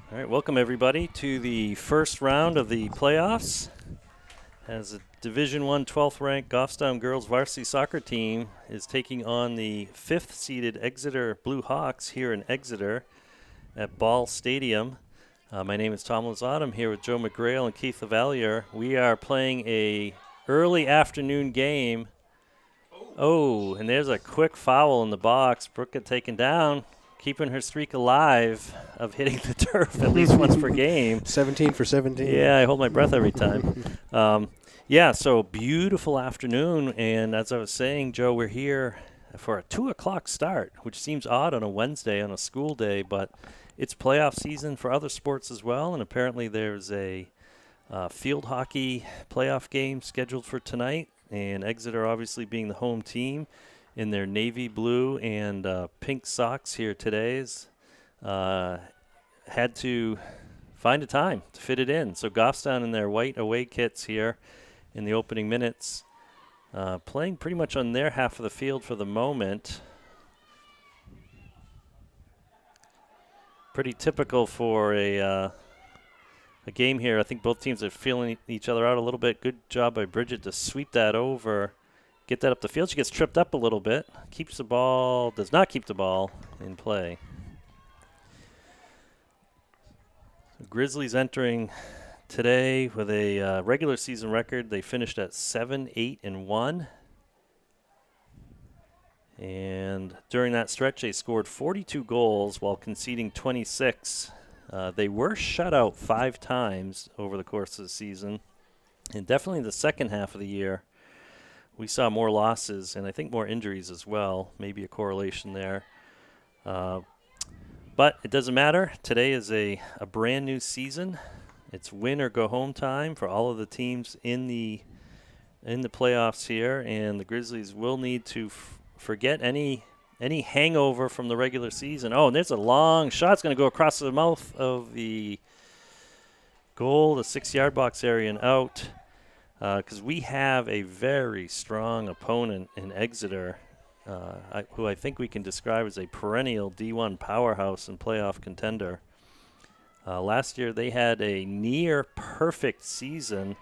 All right, welcome everybody to the first round of the playoffs. As a Division I 12th ranked Goffstown girls varsity soccer team is taking on the 5th seeded Exeter Blue Hawks here in Exeter at Ball Stadium. My name is Tom Lazat. I'm here with Joe McGrail and Keith Lavalier. We are playing a early afternoon game. Oh, and there's a quick foul in the box. Brooke got taken down, keeping her streak alive of hitting the turf at least once per game. 17 for 17. Yeah, I hold my breath every time. So beautiful afternoon, and as I was saying, Joe, we're here for a 2 o'clock start, which seems odd on a Wednesday on a school day, but it's playoff season for other sports as well, and apparently there's a field hockey playoff game scheduled for tonight, and Exeter obviously being the home team in their navy blue and pink socks here today's had to find a time to fit it in. So Goffstown in their white away kits here in the opening minutes, playing pretty much on their half of the field for the moment. Pretty typical for a game here. I think both teams are feeling each other out a little bit. Good job by Bridget to sweep that over, get that up the field. She gets tripped up a little bit, keeps the ball, does not keep the ball in play. Grizzlies entering today with a regular season record. They finished at 7-8-1. And during that stretch, they scored 42 goals while conceding 26. They were shut out 5 times over the course of the season. And definitely the second half of the year, we saw more losses and I think more injuries as well. Maybe a correlation there. But it doesn't matter. Today is a brand new season. It's win or go home time for all of the teams in the playoffs here, and the Grizzlies will need to forget any hangover from the regular season. Oh, and there's a long shot. It's going to go across the mouth of the goal, the 6-yard box area and out, because we have a very strong opponent in Exeter, who I think we can describe as a perennial D1 powerhouse and playoff contender. Last year they had a near-perfect season.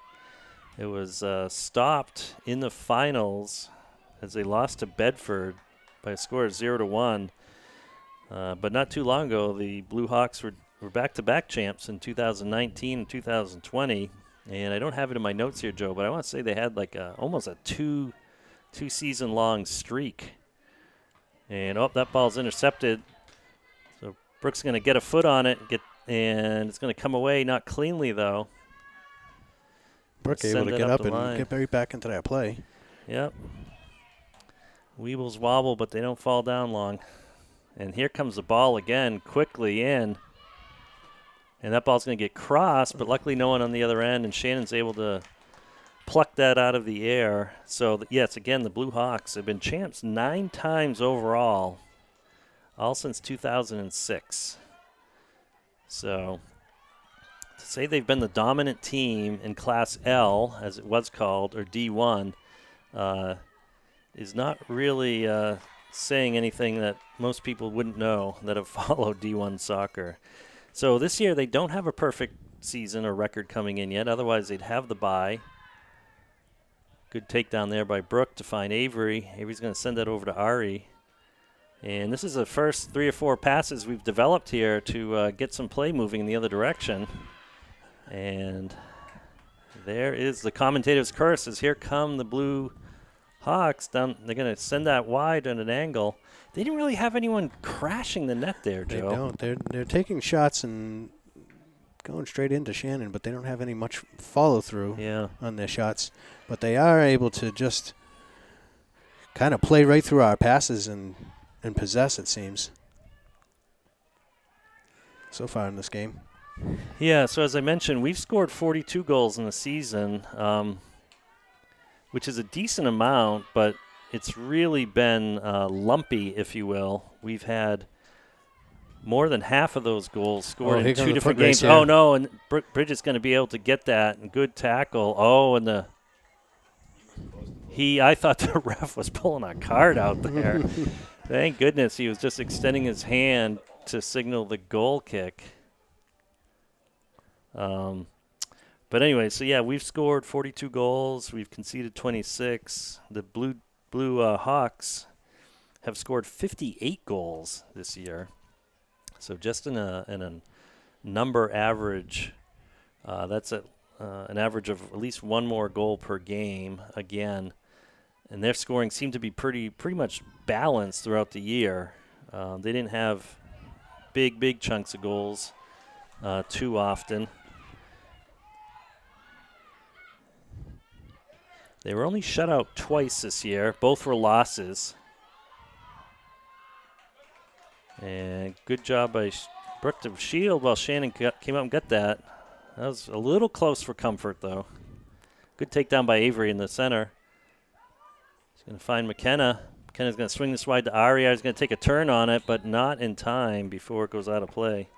It was stopped in the finals as they lost to Bedford by a score of 0-1. But not too long ago, the Blue Hawks were back-to-back champs in 2019 and 2020. And I don't have it in my notes here, Joe, but I want to say they had like almost a two-season-long streak. And, that ball's intercepted. So Brooks going to get a foot on it, and it's going to come away, not cleanly, though. Brooke able to get up and get right back into that play. Yep. Weebles wobble, but they don't fall down long. And here comes the ball again, quickly in. And that ball's going to get crossed, but luckily no one on the other end, and Shannon's able to pluck that out of the air. So, yes, again, the Blue Hawks have been champs 9 times overall, all since 2006. So, to say they've been the dominant team in Class L, as it was called, or D1, is not really saying anything that most people wouldn't know that have followed D1 soccer. So this year they don't have a perfect season or record coming in yet. Otherwise, they'd have the bye. Good takedown there by Brooke to find Avery. Avery's going to send that over to Ari. And this is the first 3 or 4 passes we've developed here to get some play moving in the other direction. And there is the commentator's curse, as here come the Blue Hawks down. They're going to send that wide at an angle. They didn't really have anyone crashing the net there, Joe. They don't. They're taking shots and going straight into Shannon, but they don't have any much follow-through on their shots. But they are able to just kind of play right through our passes and possess, it seems, so far in this game. Yeah, so as I mentioned, we've scored 42 goals in the season, which is a decent amount, but it's really been lumpy, if you will. We've had more than half of those goals scored in 2 different games. Yeah. Oh, no, and Bridget's going to be able to get that, and good tackle. Oh, and I thought the ref was pulling a card out there. Thank goodness he was just extending his hand to signal the goal kick. But anyway, so yeah, we've scored 42 goals. We've conceded 26. The Blue Hawks have scored 58 goals this year. So just in a number average, that's an average of at least one more goal per game again. And their scoring seemed to be pretty much balanced throughout the year. They didn't have big chunks of goals too often. They were only shut out twice this year. Both were losses. And good job by Brooke to shield while Shannon came out and got that. That was a little close for comfort, though. Good takedown by Avery in the center. He's going to find McKenna. McKenna's going to swing this wide to Aria. He's going to take a turn on it, but not in time before it goes out of play.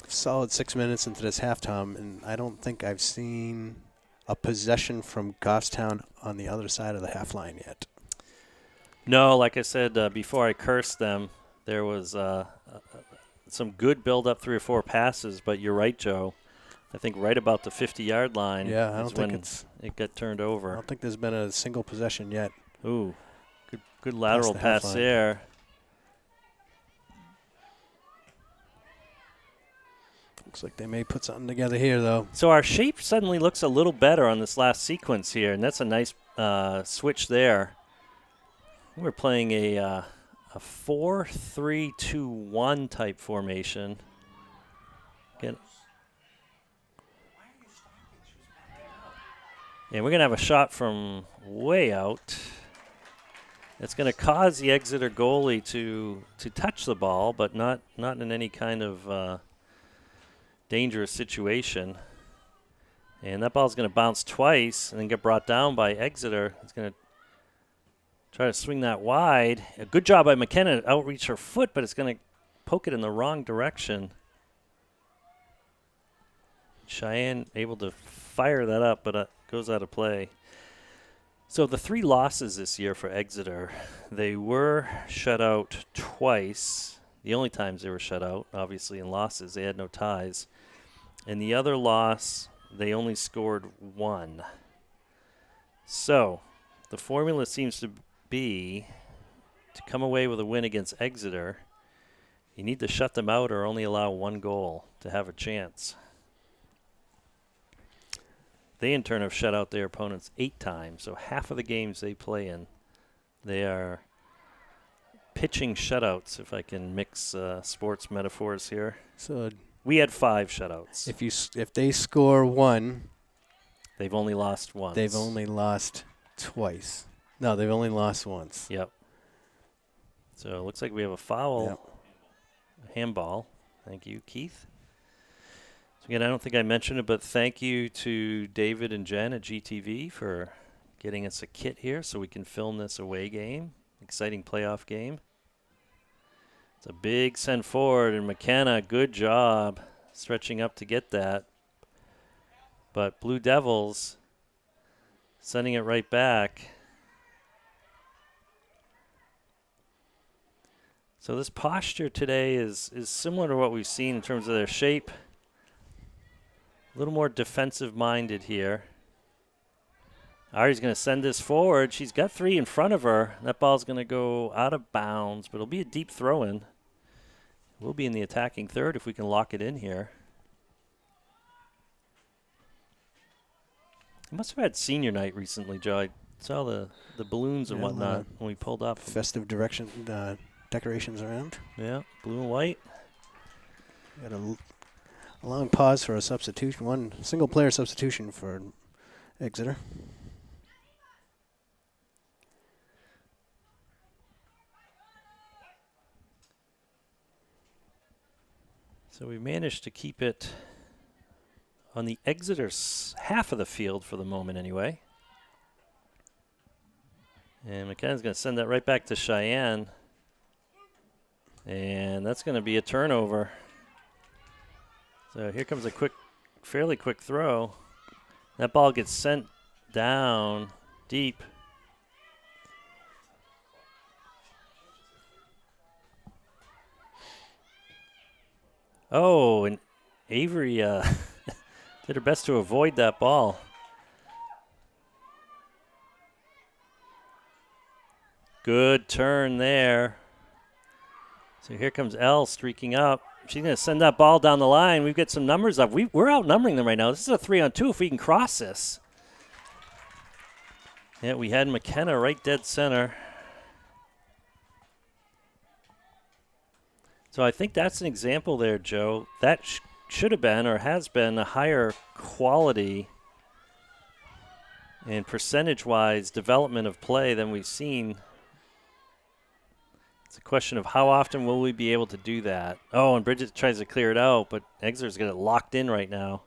Solid 6 minutes into this halftime, and I don't think I've seen a possession from Goffstown on the other side of the half line yet. No, like I said before I cursed them, there was some good build-up, 3 or 4 passes, but you're right, Joe. I think right about the 50-yard line I don't is think when it got turned over. I don't think there's been a single possession yet. Ooh, good lateral pass there. Looks like they may put something together here, though. So our shape suddenly looks a little better on this last sequence here, and that's a nice switch there. We're playing a 4-3-2-1 type formation. Again. And we're going to have a shot from way out. It's going to cause the Exeter goalie to touch the ball, but not in any kind of dangerous situation. And that ball's going to bounce twice and then get brought down by Exeter. It's going to try to swing that wide. A good job by McKenna to outreach her foot, but it's going to poke it in the wrong direction. Cheyenne able to fire that up, but it goes out of play. So the 3 losses this year for Exeter, they were shut out twice. The only times they were shut out, obviously, in losses. They had no ties. And the other loss, they only scored 1. So the formula seems to be to come away with a win against Exeter, you need to shut them out or only allow 1 goal to have a chance. They, in turn, have shut out their opponents 8 times, so half of the games they play in, they are pitching shutouts, if I can mix sports metaphors here. So we had 5 shutouts. If they score 1, they've only lost once. They've only lost twice. No, they've only lost once. Yep. So it looks like we have a foul. Yep. Handball. Thank you, Keith. So again, I don't think I mentioned it, but thank you to David and Jen at GTV for getting us a kit here so we can film this away game. Exciting playoff game. It's a big send forward, and McKenna, good job stretching up to get that. But Blue Devils sending it right back. So this posture today is similar to what we've seen in terms of their shape. A little more defensive-minded here. Ari's going to send this forward. She's got 3 in front of her. That ball's going to go out of bounds, but it'll be a deep throw-in. We'll be in the attacking third if we can lock it in here. I must have had senior night recently, Joe. I saw the balloons and whatnot when we pulled up. Festive decorations around. Yeah, blue and white. Got a long pause for a substitution. 1 single-player substitution for Exeter. So we managed to keep it on the Exeter half of the field for the moment anyway. And McKenna's going to send that right back to Cheyenne. And that's going to be a turnover. So here comes a fairly quick throw. That ball gets sent down deep. Oh, and Avery did her best to avoid that ball. Good turn there. So here comes Elle streaking up. She's going to send that ball down the line. We've got some numbers up. We're outnumbering them right now. This is a 3-on-2 if we can cross this. Yeah, we had McKenna right dead center. So I think that's an example there, Joe. That should have been or has been a higher quality and percentage-wise development of play than we've seen. It's a question of how often will we be able to do that. Oh, and Bridget tries to clear it out, but Exeter's got it locked in right now.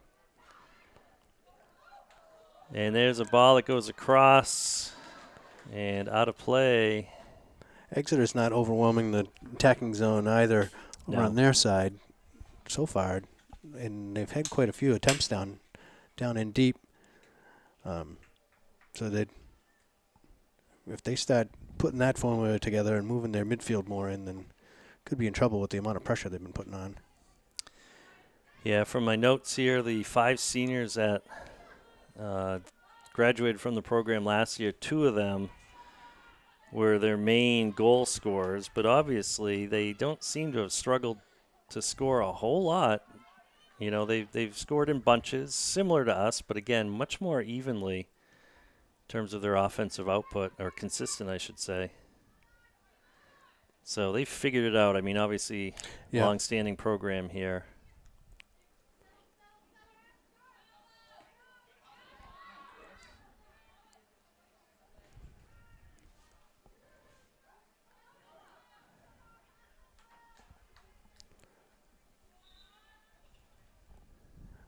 And there's a ball that goes across and out of play. Exeter's not overwhelming the attacking zone either on their side so far. And they've had quite a few attempts down in deep. So that if they start putting that formula together and moving their midfield more in, then could be in trouble with the amount of pressure they've been putting on. Yeah, from my notes here, the 5 seniors that graduated from the program last year, 2 of them were their main goal scorers, but obviously they don't seem to have struggled to score a whole lot. You know, they've scored in bunches, similar to us, but again, much more evenly in terms of their offensive output, or consistent, I should say. So they've figured it out. I mean, obviously, long-standing program here.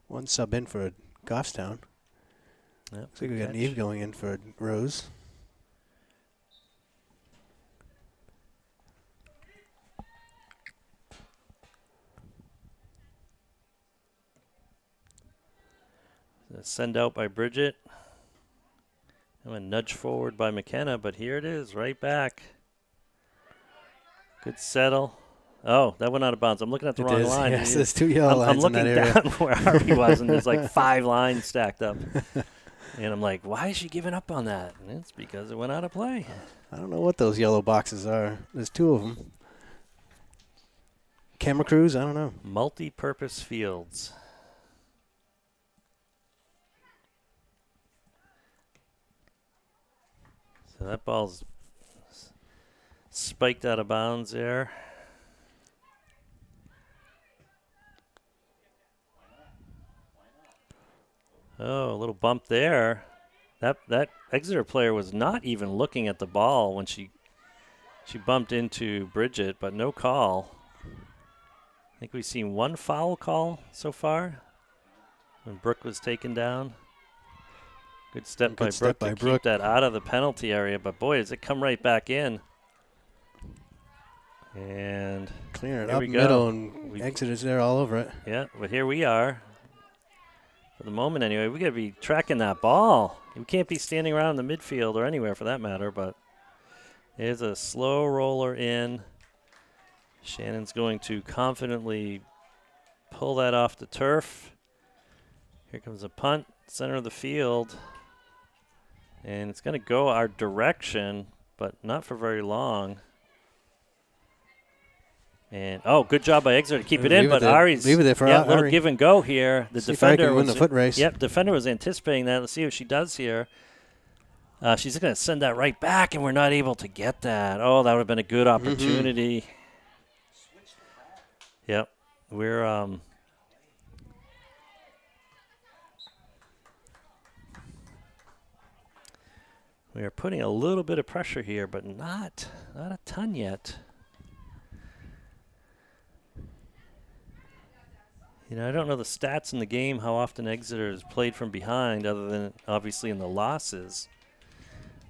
One sub in for Goffstown. Yep, looks like we got Eve going in for Rose. Send out by Bridget. I'm a nudge forward by McKenna, but here it is, right back. Good settle. Oh, that went out of bounds. I'm looking at the wrong line. Yes, there's 2 yellow lines in that area. I'm looking down where Harvey was, and there's like 5 lines stacked up. And I'm like, why is she giving up on that? And it's because it went out of play. I don't know what those yellow boxes are. There's 2 of them. Camera crews? I don't know. Multi-purpose fields. So that ball's spiked out of bounds there. Oh, a little bump there. That Exeter player was not even looking at the ball when she bumped into Bridget, but no call. I think we've seen 1 foul call so far when Brooke was taken down. Good step by Brooke to keep that out of the penalty area, but boy, does it come right back in. And clear it up middle, and Exeter's there all over it. Yeah, but here we are. For the moment, anyway, we got to be tracking that ball. We can't be standing around in the midfield or anywhere for that matter, but there's a slow roller in. Shannon's going to confidently pull that off the turf. Here comes a punt, center of the field. And it's going to go our direction, but not for very long. And good job by Exeter to keep it in, but Ari's little give and go here. The defender win the foot race. Yep, defender was anticipating that. Let's see what she does here. She's going to send that right back, and we're not able to get that. Oh, that would have been a good opportunity. Yep, we're we are putting a little bit of pressure here, but not a ton yet. You know, I don't know the stats in the game, how often Exeter has played from behind, other than obviously in the losses.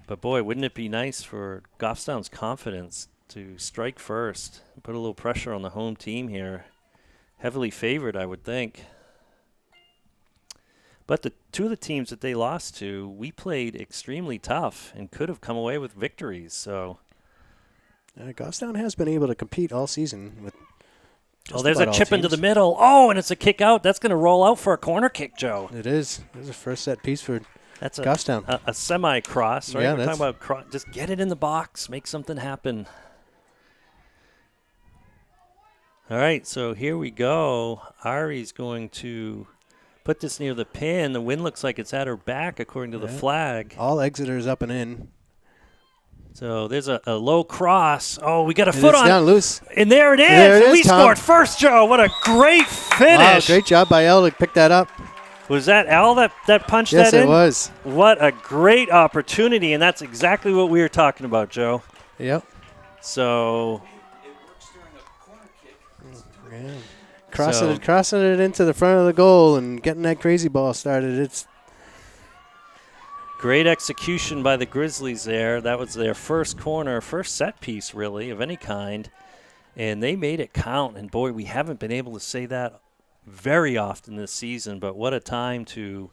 But boy, wouldn't it be nice for Goffstown's confidence to strike first, put a little pressure on the home team here. Heavily favored, I would think. But the 2 of the teams that they lost to, we played extremely tough and could have come away with victories. So Goffstown has been able to compete all season with there's a chip into the middle. Oh, and it's a kick out. That's going to roll out for a corner kick, Joe. It is. There's a first set piece for That's Goffstown. a semi-cross, right? Yeah, We're talking about just get it in the box, make something happen. All right, so here we go. Ari's going to put this near the pin. The wind looks like it's at her back, according to the flag. All Exeter's up and in. So there's a low cross. Oh, we got a foot on. It's down loose. And there it is. There it is, we Tom. scored first, Joe. What a great finish. Wow, great job by Elle to pick that up. Was that Al that punched Yes, that in? it was. What a great opportunity, and that's exactly what we were talking about, Joe. Yep. So yeah. Crossing it into the front of the goal and getting that crazy ball started. It's great execution by the Grizzlies there. That was their first corner, first set piece, really, of any kind. And they made it count. And, boy, we haven't been able to say that very often this season. But what a time to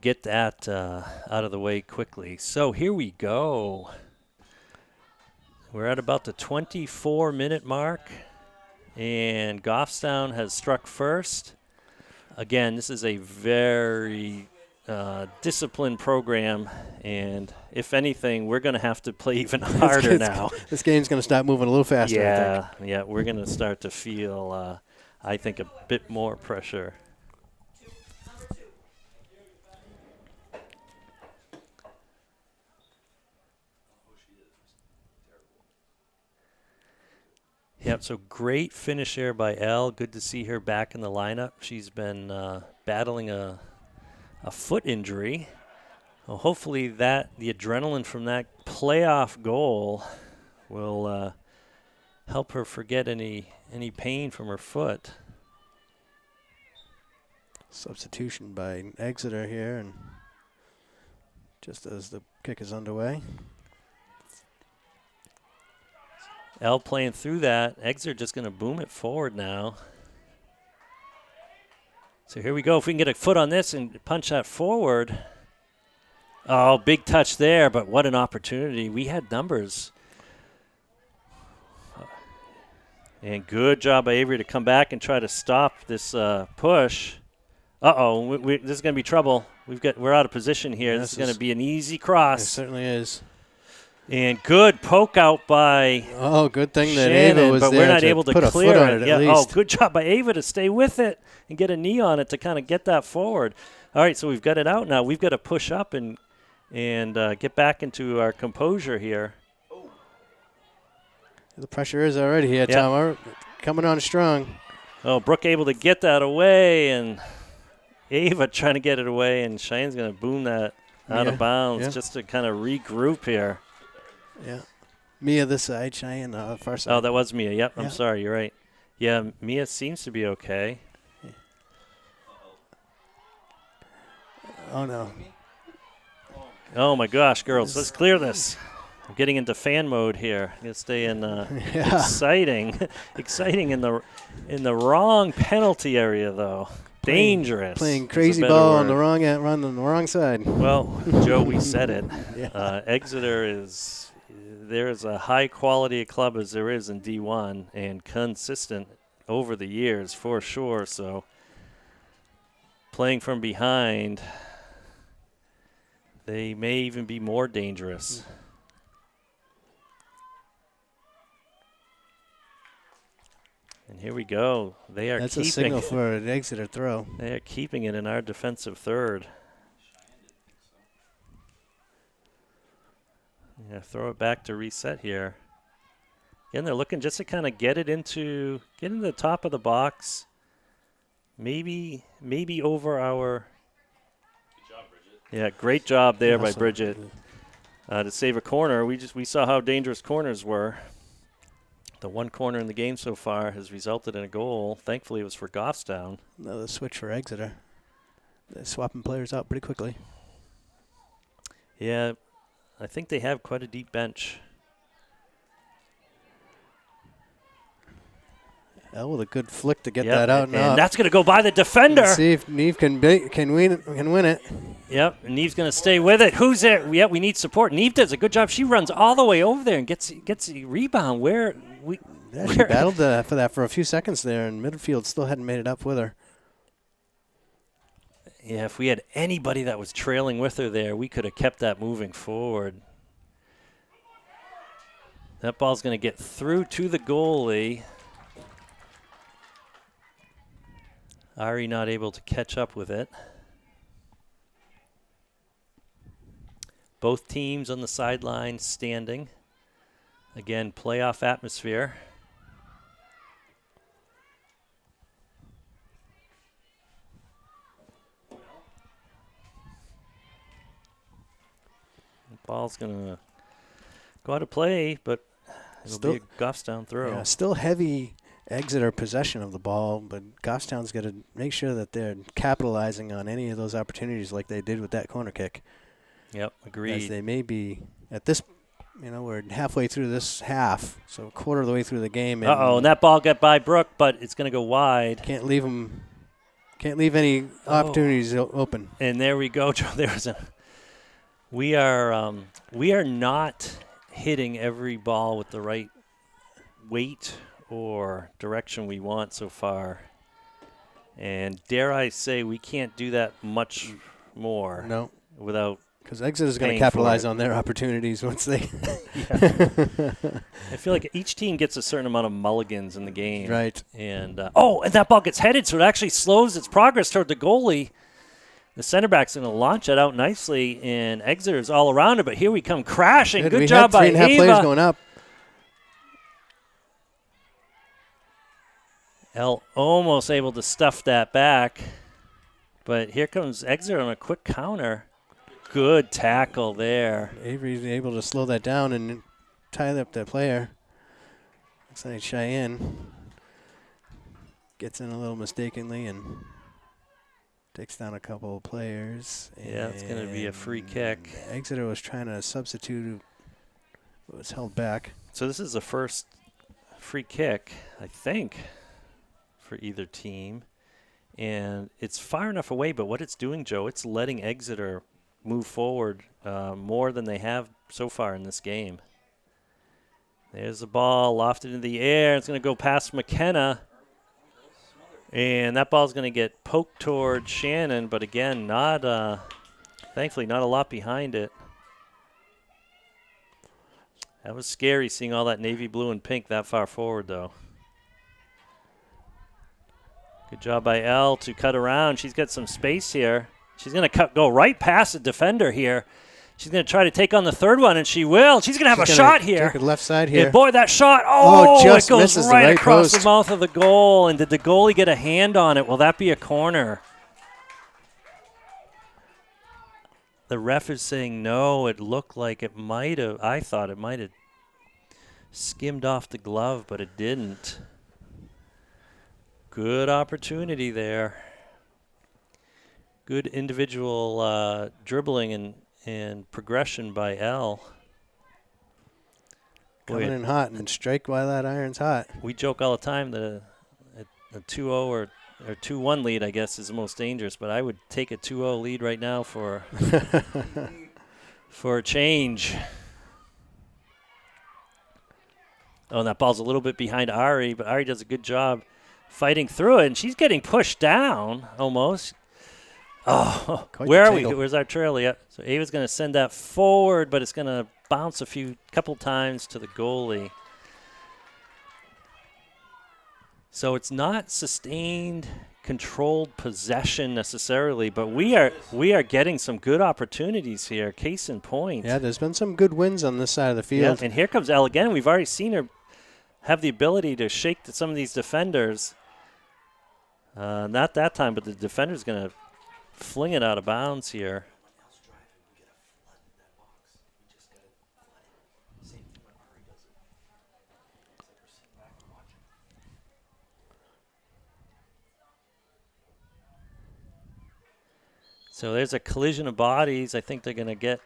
get that out of the way quickly. So here we go. We're at about the 24-minute mark. And Goffstown has struck first. Again, this is a very disciplined program, and if anything, we're going to have to play even harder now. This game's going to start moving a little faster, I think. Yeah, we're going to start to feel, I think, a bit more pressure. Yep, so great finish there by Elle. Good to see her back in the lineup. She's been battling a foot injury. Well, hopefully the adrenaline from that playoff goal will help her forget any pain from her foot. Substitution by Exeter here, and just as the kick is underway. Elle playing through that. Exeter just going to boom it forward now. So here we go. If we can get a foot on this and punch that forward. Oh, big touch there, but what an opportunity. We had numbers. And good job by Avery to come back and try to stop this push. Uh-oh, this is going to be trouble. We're out of position here. This is going to be an easy cross. It certainly is. And good poke out by good thing that Shannon, Ava was but there we're not to able to put a clear foot on it. it at least. Good job by Ava to stay with it and get a knee on it to kind of get that forward. All right, so we've got it out now. We've got to push up and get back into our composure here. The pressure is already here, Tom. We're coming on strong. Oh, Brooke able to get that away, and Ava trying to get it away, and Cheyenne's going to boom that out of bounds just to kind of regroup here. Yeah. Mia this side, Cheyenne the far side. Oh, that was Mia. Yep, I'm sorry. You're right. Yeah, Mia seems to be okay. Yeah. Oh, no. Oh, my gosh, girls. Let's clear this. I'm getting into fan mode here. I'm going to stay in exciting in the wrong penalty area, though. Dangerous. Playing crazy ball on the wrong side. Well, Joe, we said it. Exeter there is a high quality club as there is in D1 and consistent over the years for sure. So playing from behind, they may even be more dangerous. And here we go. That's a signal for an Exeter throw. They are keeping it in our defensive third. Yeah, throw it back to reset here. Again, they're looking just to kind of get into the top of the box. Maybe over our. Good job, Bridget. Yeah, great job there by Bridget to save a corner. We saw how dangerous corners were. The one corner in the game so far has resulted in a goal. Thankfully, it was for Goffstown. Another switch for Exeter. They're swapping players out pretty quickly. Yeah, I think they have quite a deep bench. With a good flick to get that out now. And that's going to go by the defender. Let's see if Neve can win it. Yep, and Neve's going to stay with it. Who's there? We need support. Neve does a good job. She runs all the way over there and gets a rebound. Yeah, she battled for that for a few seconds there, and midfield still hadn't made it up with her. Yeah, if we had anybody that was trailing with her there, we could have kept that moving forward. That ball's going to get through to the goalie. Ari not able to catch up with it. Both teams on the sideline standing. Again, playoff atmosphere. The ball's going to go out of play, but it'll be a Goffstown throw. Yeah, still heavy Exeter possession of the ball, but Goffstown's got to make sure that they're capitalizing on any of those opportunities like they did with that corner kick. Yep, agreed. As they may be at this, we're halfway through this half, so a quarter of the way through the game. And that ball got by Brooke, but it's going to go wide. Can't leave any opportunities open. And there we go, Joe. We are not hitting every ball with the right weight or direction we want so far. And dare I say, we can't do that much more. No. Without because Exeter is going to capitalize on their opportunities once they. I feel like each team gets a certain amount of mulligans in the game. Right. And and that ball gets headed, so it actually slows its progress toward the goalie. The center back's going to launch it out nicely, and Exeter's all around it. But here we come crashing. Good job by Ava. 3.5 players going up. Elle almost able to stuff that back. But here comes Exeter on a quick counter. Good tackle there. Avery's able to slow that down and tie up that player. Looks like Cheyenne gets in a little mistakenly and takes down a couple of players. Yeah, it's going to be a free kick. Exeter was trying to substitute, but was held back. So this is the first free kick, I think, for either team. And it's far enough away, but what it's doing, Joe, it's letting Exeter move forward more than they have so far in this game. There's the ball lofted into the air. It's going to go past McKenna. And that ball's going to get poked toward Shannon, but again, thankfully not a lot behind it. That was scary seeing all that navy blue and pink that far forward, though. Good job by Elle to cut around. She's got some space here. She's going to go right past the defender here. She's going to try to take on the third one, and she will. She's going to have a shot here. Take it left side here. And boy, that shot, just it goes misses right the right across post. the mouth of the goal. And did the goalie get a hand on it? Will that be a corner? The ref is saying no. It looked like it might have. I thought it might have skimmed off the glove, but it didn't. Good opportunity there. Good individual dribbling and progression by Elle. Coming in hot and strike while that iron's hot. We joke all the time that a 2-0 or 2-1 lead, I guess, is the most dangerous, but I would take a 2-0 lead right now for a change. Oh, and that ball's a little bit behind Ari, but Ari does a good job fighting through it, and she's getting pushed down almost. Oh, where are we? Where's our trail? Yeah. So Ava's going to send that forward, but it's going to bounce couple times to the goalie. So it's not sustained, controlled possession necessarily, but we are getting some good opportunities here. Case in point. Yeah, there's been some good wins on this side of the field. Yeah, and here comes Elle again. We've already seen her have the ability to shake some of these defenders. Not that time, but the defender's going to fling it out of bounds here. So there's a collision of bodies. I think they're going to get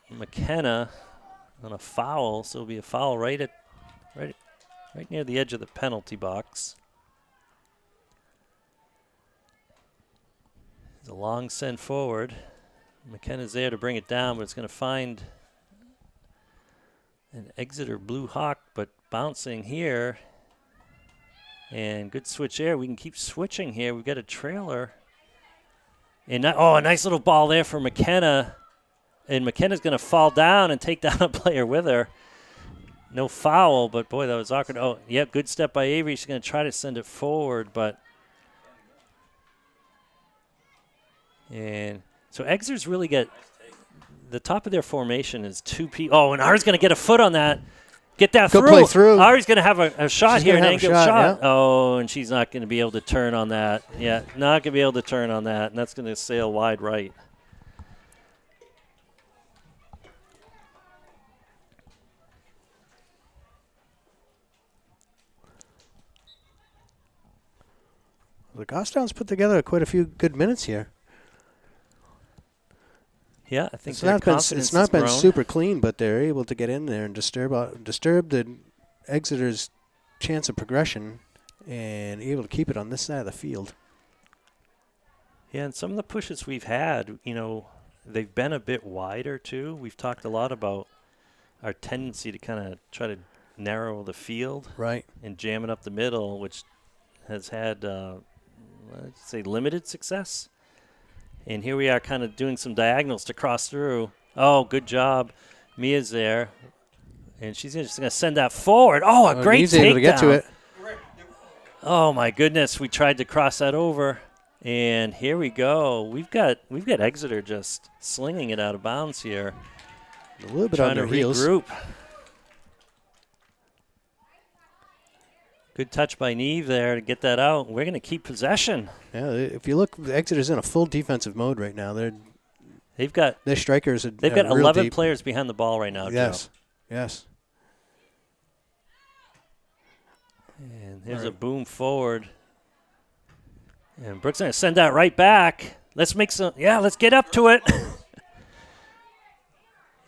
McKenna on a foul. So it'll be a foul right near the edge of the penalty box. It's a long send forward. McKenna's there to bring it down, but it's going to find an Exeter Blue Hawk, but bouncing here And good switch there. We can keep switching here. We've got a trailer. And a nice little ball there for McKenna. And McKenna's going to fall down and take down a player with her. No foul, but boy, that was awkward. Oh, yep, good step by Avery. She's going to try to send it forward, but. And so Exeter's really got the top of their formation is 2 people. Oh, and Ari's going to get a foot on that. Get that Go play through. Ari's going to have a shot here, an angle shot. Yeah. Oh, and she's not going to be able to turn on that. Yeah, not going to be able to turn on that, and that's going to sail wide right. The Goffstown's put together quite a few good minutes here. Yeah, I think it's not been super clean, but they're able to get in there and disturb the Exeter's chance of progression and able to keep it on this side of the field. Yeah, and some of the pushes we've had, they've been a bit wider too. We've talked a lot about our tendency to kind of try to narrow the field, right, and jam it up the middle, which has had, let's say, limited success. And here we are kind of doing some diagonals to cross through. Oh, good job. Mia's there. And she's just going to send that forward. Oh, a great takedown. Able to get to it. Oh, my goodness. We tried to cross that over. And here we go. We've got Exeter just slinging it out of bounds here. A little bit on their heels. Regroup. Good touch by Neve there to get that out. We're going to keep possession. Yeah, if you look, Exeter's in a full defensive mode right now. They've got their strikers. They've got 11 players behind the ball right now. Yes, Joe. Yes. And here's a boom forward. And Brooks going to send that right back. Let's get up to it.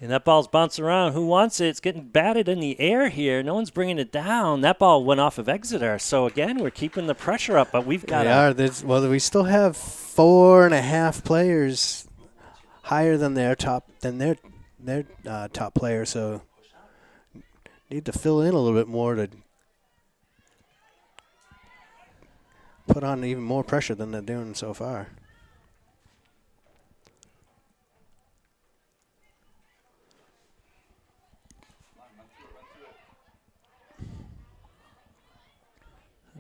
And that ball's bouncing around. Who wants it? It's getting batted in the air here. No one's bringing it down. That ball went off of Exeter. So, again, we're keeping the pressure up, but we've got we still have 4.5 players higher than their top top player, so need to fill in a little bit more to put on even more pressure than they're doing so far.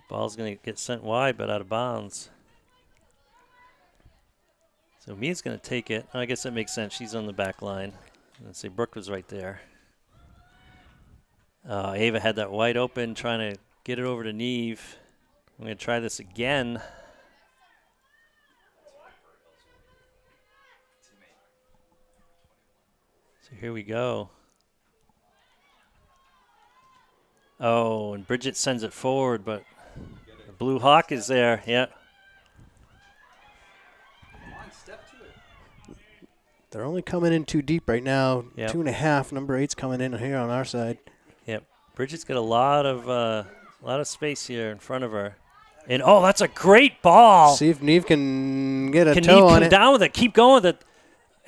Ball's going to get sent wide, but out of bounds. So Mia's going to take it. I guess that makes sense. She's on the back line. Let's see, Brooke was right there. Ava had that wide open, trying to get it over to Neve. I'm going to try this again. So here we go. Oh, and Bridget sends it forward, but the Blue Hawk is there. Yeah. They're only coming in too deep right now. Yep. 2.5. Number 8's coming in here on our side. Yep. Bridget's got a lot of space here in front of her. And, that's a great ball. See if Neve can get a toe on it. Can Neve come down with it? Keep going with it.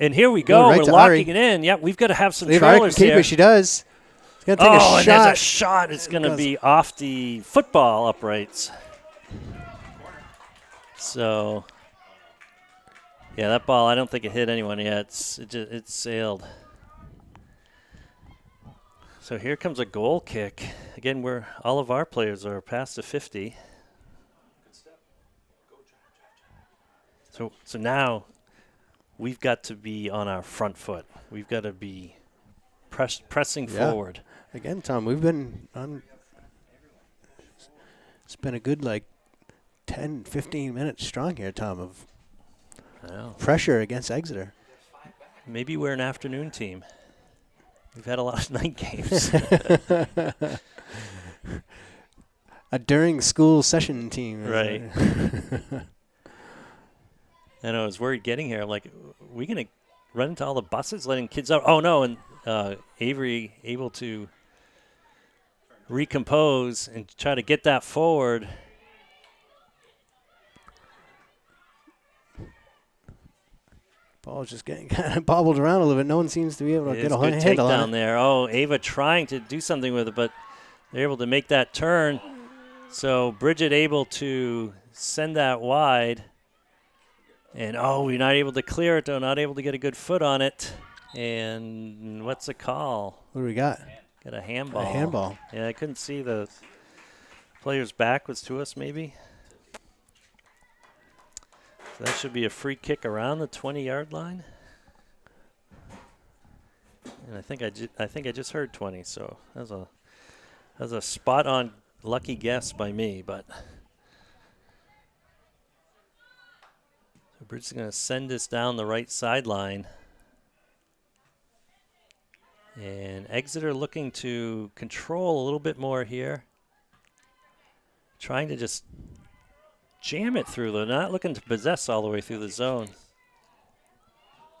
And here we go. We're locking it in. Yep, we've got to have some trailers here. Keep it. She does. It's going to take a shot. And there's a shot. It's going to be off the football uprights. So, yeah, that ball, I don't think it hit anyone yet. It sailed. So here comes a goal kick. Again, all of our players are past the 50. So now we've got to be on our front foot. We've got to be pressing forward. Again, Tom, we've been on. It's been a good 10, 15 minutes strong here, Tom, of pressure against Exeter. Maybe we're an afternoon team. We've had a lot of night games. A during school session team. Right. And I was worried getting here. I'm like, are we going to run into all the buses letting kids out? Oh, no. And Avery able to recompose and try to get that forward. Ball's just getting kind of bobbled around a little bit. No one seems to be able to get a handle on it. Good takedown there. Oh, Ava trying to do something with it, but they're able to make that turn. So Bridget able to send that wide. And, we're not able to clear it, though, not able to get a good foot on it. And what's the call? What do we got? Got a handball. A handball. Yeah, I couldn't see the player's back was to us, maybe. So that should be a free kick around the 20-yard line. And I think I just heard 20, so that was a spot-on lucky guess by me, but so Bridget's going to send this down the right sideline. And Exeter looking to control a little bit more here. Trying to just jam it through. They're not looking to possess all the way through the zone.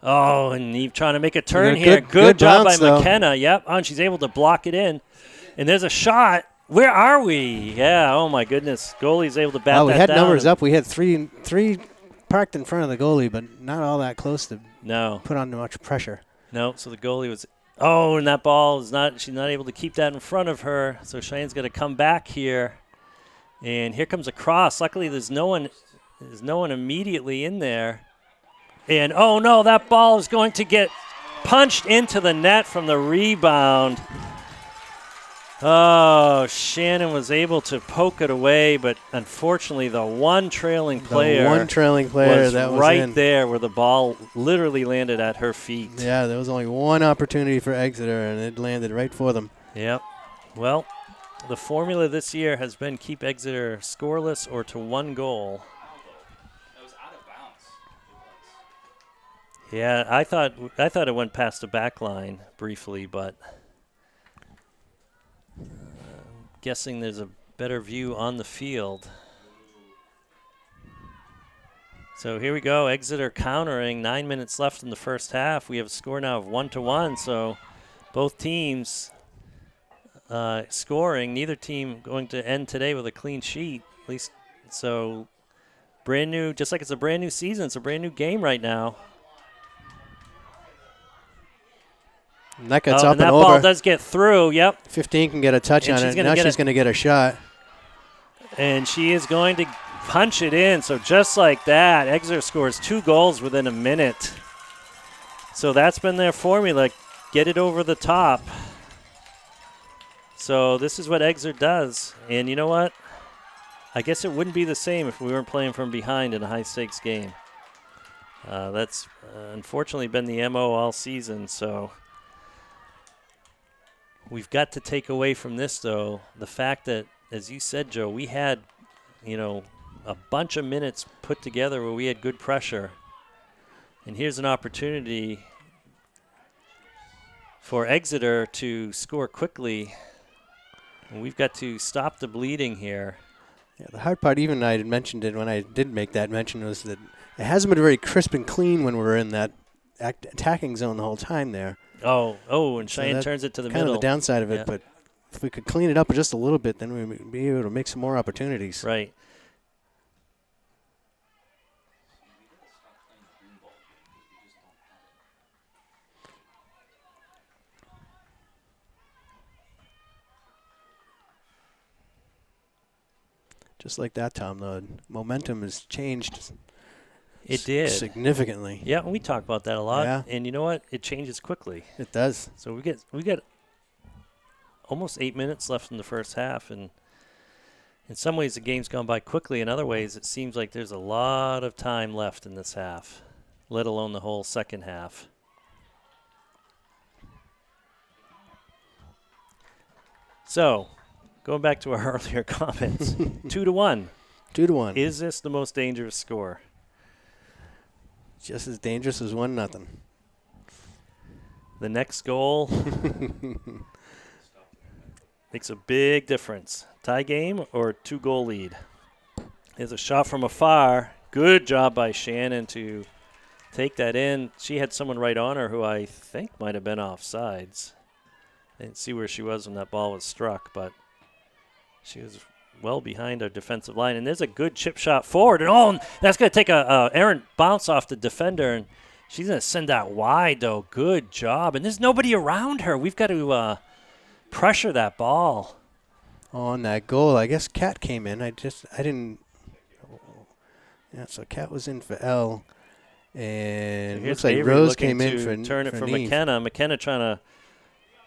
Oh, and Eve trying to make a turn here. Good job by McKenna. Yep, and she's able to block it in. And there's a shot. Where are we? Yeah, oh my goodness. Goalie's able to bat that down. We had numbers up. We had three parked in front of the goalie, but not all that close to put on much pressure. No, so the goalie was – and that ball is not – she's not able to keep that in front of her. So Cheyenne's going to come back here. And here comes a cross. Luckily, there's no one immediately in there. And, oh, no, that ball is going to get punched into the net from the rebound. Oh, Shannon was able to poke it away, but unfortunately the one trailing player was right there where the ball literally landed at her feet. Yeah, there was only one opportunity for Exeter, and it landed right for them. Yep. Well, the formula this year has been keep Exeter scoreless or to one goal. That was out of bounds. Yeah, I thought it went past the back line briefly, but guessing there's a better view on the field. So here we go. Exeter countering. 9 minutes left in the first half. We have a score now of 1-1. So both teams scoring. Neither team going to end today with a clean sheet. At least so. Brand new, just like it's a brand new season. It's a brand new game right now. And that gets up and that over. Ball does get through. Yep. 15 can get a touch on it. Now she's going to get a shot. And she is going to punch it in. So just like that, Exeter scores 2 goals within a minute. So that's been their formula. Get it over the top. So this is what Exeter does. And you know what? I guess it wouldn't be the same if we weren't playing from behind in a high-stakes game. That's unfortunately been the MO all season. So we've got to take away from this, though, the fact that, as you said, Joe, we had, a bunch of minutes put together where we had good pressure. And here's an opportunity for Exeter to score quickly. And we've got to stop the bleeding here. Yeah, the hard part, even I had mentioned it when I did make that mention, was that it hasn't been very crisp and clean when we're in that attacking zone the whole time there. And Cheyenne turns it to the middle. Kind of the downside of it, but if we could clean it up just a little bit, then we'd be able to make some more opportunities. Right. Just like that, Tom, the momentum has changed. It did. Significantly. Yeah, and we talk about that a lot. Yeah. And you know what? It changes quickly. It does. So we get almost 8 minutes left in the first half, and in some ways the game's gone by quickly. In other ways, it seems like there's a lot of time left in this half, let alone the whole second half. So, going back to our earlier comments, 2-1. 2-1. Is this the most dangerous score? Just as dangerous as 1-0. The next goal makes a big difference. Tie game or 2-goal lead. There's a shot from afar. Good job by Shannon to take that in. She had someone right on her who I think might have been offsides. I didn't see where she was when that ball was struck, but she was well behind our defensive line. And there's a good chip shot forward. And that's going to take a errant bounce off the defender. And she's going to send that wide, though. Good job. And there's nobody around her. We've got to pressure that ball. on that goal. I guess Cat came in. I didn't. Yeah, so Cat was in for L. And So looks like Avery Rose looking came in to for turn it for Neve. McKenna. McKenna trying to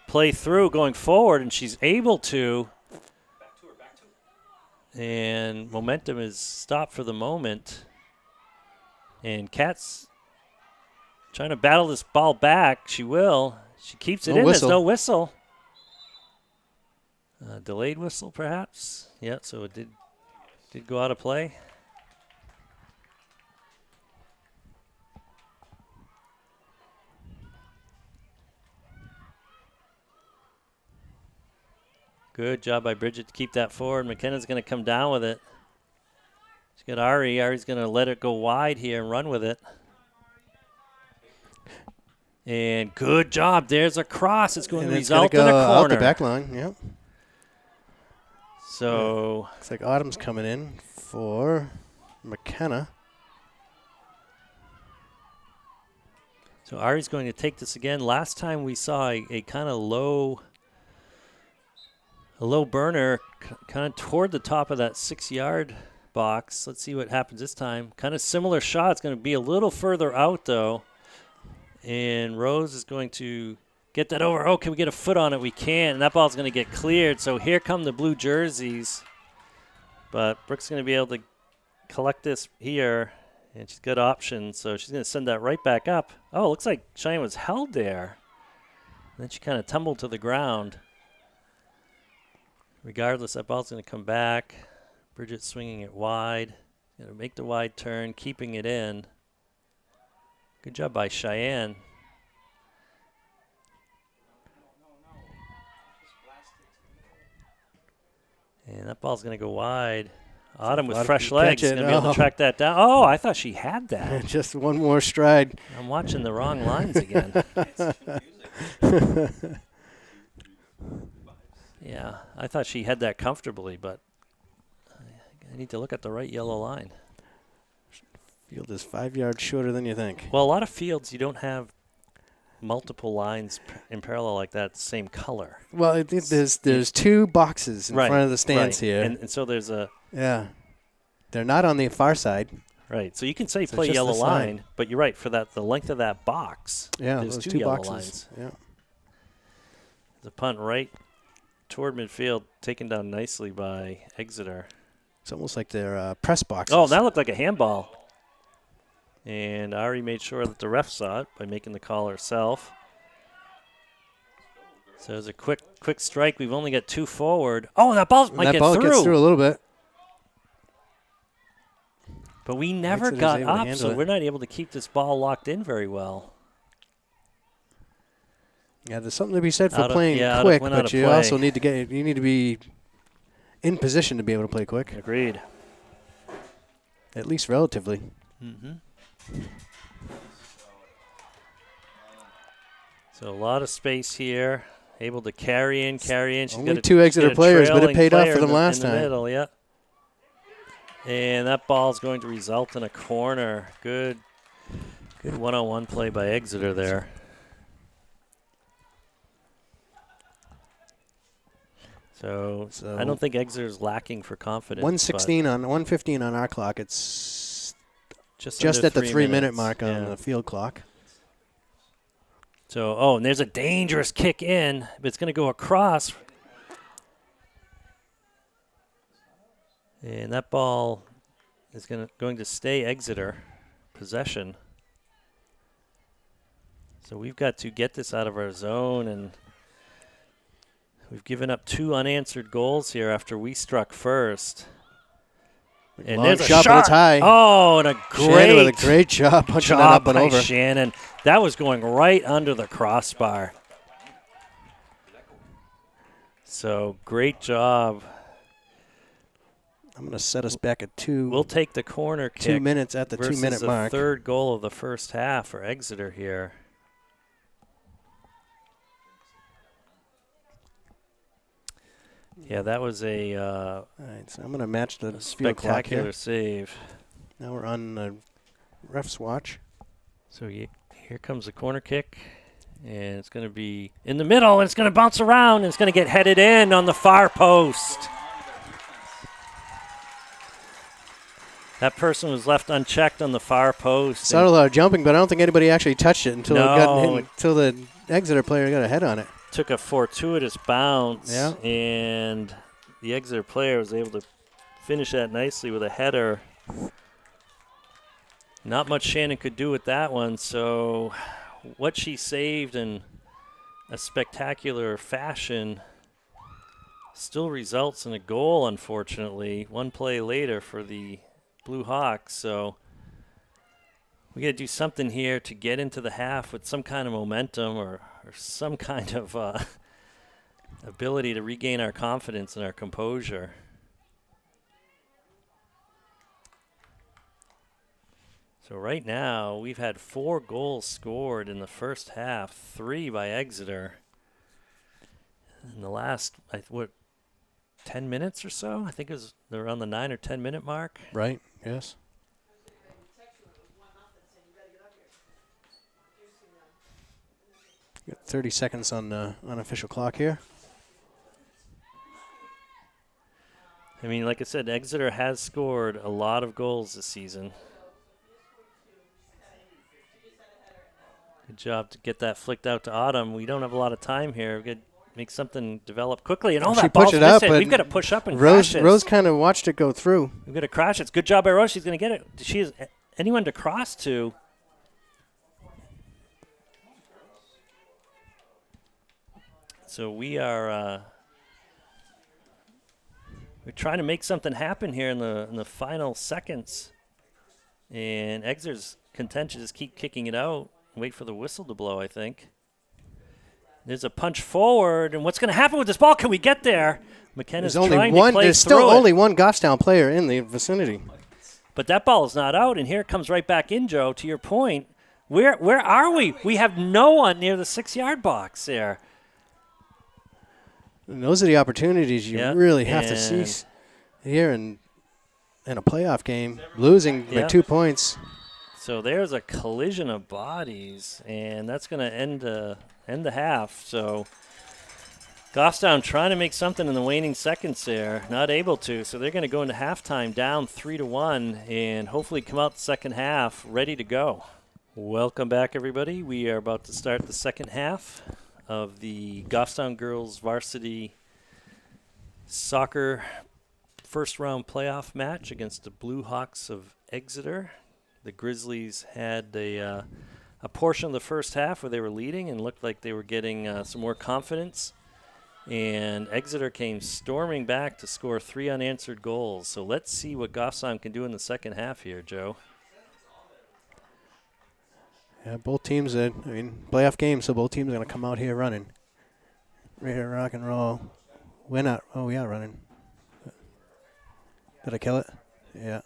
play through, going forward, and she's able to. Back to her. And momentum is stopped for the moment. And Kat's trying to battle this ball back. She will. She keeps it No in. whistle. There's no whistle. Delayed whistle, perhaps. Yeah, so it did go out of play. Good job by Bridget to keep that forward. McKenna's going to come down with it. She's got Ari. Ari's going to let it go wide here and run with it. And good job. There's a cross. It's going to result in a corner. Out the back line, yep. So looks like Autumn's coming in for McKenna. So Ari's going to take this again. Last time we saw a kind of low burner kind of toward the top of that 6-yard box. Let's see what happens this time. Kind of similar shot. It's going to be a little further out, though. And Rose is going to get that over. Oh, can we get a foot on it? We can. And that ball's going to get cleared. So here come the blue jerseys. But Brooke's going to be able to collect this here. And she's got options. So she's going to send that right back up. Oh, it looks like Cheyenne was held there. And then she kind of tumbled to the ground. Regardless, that ball's going to come back. Bridget swinging it wide. Going to make the wide turn, keeping it in. Good job by Cheyenne. And that ball's going to go wide. Autumn with fresh legs is going to be able to track that down. Oh, I thought she had that. Just one more stride. I'm watching the wrong lines again. Yeah, I thought she had that comfortably, but I need to look at the right yellow line. Field is 5 yards shorter than you think. Well, a lot of fields you don't have multiple lines in parallel like that, same color. Well, there's two boxes in front of the stands here. And so there's a... Yeah. They're not on the far side. Right. So you can say play yellow line, but you're right. For the length of that box, there's those two yellow boxes. lines. Yeah. The punt right toward midfield, taken down nicely by Exeter. It's almost like they're press boxes. Oh, that looked like a handball. And Ari made sure that the ref saw it by making the call herself. So it was a quick strike. We've only got 2 forward. Oh, that ball might get through. That ball gets through a little bit. But we never got up, so we're not able to keep this ball locked in very well. Yeah, there's something to be said for playing quick, but you also need to be in position to be able to play quick. Agreed. At least relatively. Mm-hmm. So a lot of space here. Able to carry in. She's only 2 Exeter players, but it paid off for them last time. In the middle, yeah. And that ball's going to result in a corner. Good one-on-one play by Exeter there. So I don't think Exeter's lacking for confidence. 115 on our clock. It's just at the 3-minute mark on the field clock. So, and there's a dangerous kick in, but it's going to go across. And that ball is going to stay Exeter possession. So we've got to get this out of our zone, and we've given up 2 unanswered goals here after we struck first. And long there's a shot, but it's high. Oh, and Shannon with a great job punching that up and over. Shannon. That was going right under the crossbar. So great job. I'm going to set us back at 2. We'll take the corner kick. 2 minutes at the 2-minute mark. The third goal of the first half for Exeter here. Yeah, that was a all right, so I'm going to match the spectacular save. Now we're on the ref's watch. So here comes the corner kick, and it's going to be in the middle, and it's going to bounce around, and it's going to get headed in on the far post. That person was left unchecked on the far post. Saw a lot of jumping, but I don't think anybody actually touched it until until the Exeter player got a head on it. Took a fortuitous bounce, yeah. And the Exeter player was able to finish that nicely with a header. Not much Shannon could do with that one, so what she saved in a spectacular fashion still results in a goal, unfortunately, one play later for the Blue Hawks. So we got to do something here to get into the half with some kind of momentum or some kind of ability to regain our confidence and our composure. So right now, we've had 4 goals scored in the first half, 3 by Exeter. In the last, 10 minutes or so? I think they're around the 9 or 10 minute mark. Right, yes. Got 30 seconds on the unofficial clock here. I mean, like I said, Exeter has scored a lot of goals this season. Good job to get that flicked out to Autumn. We don't have a lot of time here. We've got to make something develop quickly. And all that ball's missing. We've got to push up and crash it. Rose kind of watched it go through. We've got to crash it. It's good job by Rose. She's going to get it. She has anyone to cross to. So we are we're trying to make something happen here in the final seconds. And Exeter's content to just keep kicking it out. Wait for the whistle to blow, I think. There's a punch forward, and what's going to happen with this ball? Can we get there? McKenna's trying to play through it. There's still only one Goffstown player in the vicinity. But that ball is not out, and here it comes right back in, Joe, to your point. Where are we? We have no one near the 6-yard box there. And those are the opportunities you really have to seize here in a playoff game, losing by 2 points. So there's a collision of bodies, and that's going to end the half. So Goffstown trying to make something in the waning seconds there, not able to. So they're going to go into halftime down 3-1 and hopefully come out the second half ready to go. Welcome back, everybody. We are about to start the second half of the Goffstown Girls Varsity Soccer first-round playoff match against the Blue Hawks of Exeter. The Grizzlies had a portion of the first half where they were leading and looked like they were getting some more confidence. And Exeter came storming back to score 3 unanswered goals. So let's see what Goffstown can do in the second half here, Joe. Yeah, both teams, playoff game, so both teams are going to come out here running. Ready to rock and roll. We're not. Oh, we are running. Did I kill it? Yeah.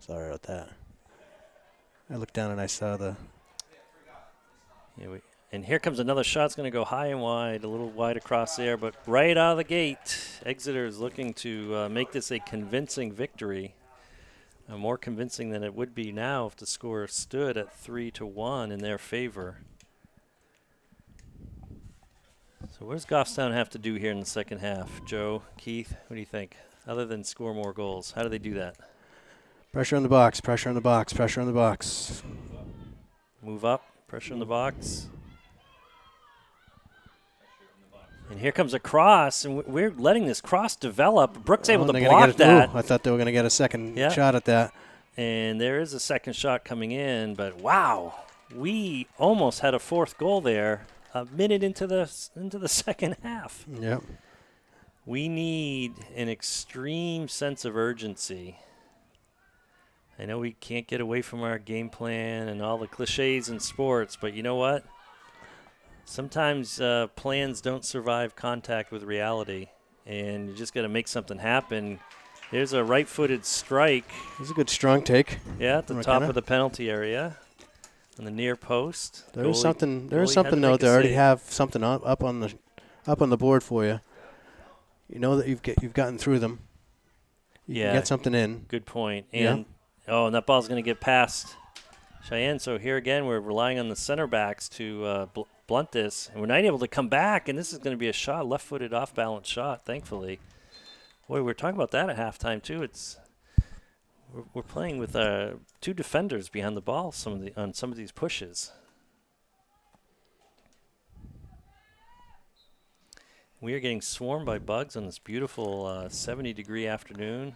Sorry about that. I looked down and I saw the. Yeah, and here comes another shot. It's going to go high and wide, a little wide across there, but right out of the gate, Exeter is looking to make this a convincing victory. More convincing than it would be now if the score stood at 3-1 in their favor. So what does Goffstown have to do here in the second half? Joe, Keith, what do you think? Other than score more goals, how do they do that? Pressure on the box, pressure on the box, pressure on the box. Move up, pressure on the box. And here comes a cross, and we're letting this cross develop. Brooks able to block that. I thought they were going to get a second shot at that. And there is a second shot coming in, but wow, we almost had a fourth goal there a minute into the second half. Yep. We need an extreme sense of urgency. I know we can't get away from our game plan and all the cliches in sports, but you know what? Sometimes plans don't survive contact with reality, and you just got to make something happen. There's a right-footed strike. It's a good strong take. Yeah, at the top of the penalty area, on the near post. There is something though. They already have something up on the board for you. You know that you've gotten through them. You can get something in. Good point. And and that ball's going to get past Cheyenne. So here again, we're relying on the center backs to blunt this, and we're not able to come back. And this is going to be a shot, left-footed, off-balance shot. Thankfully, boy, we were talking about that at halftime too. we're playing with 2 defenders behind the ball on some of these pushes. We are getting swarmed by bugs on this beautiful 70-degree afternoon.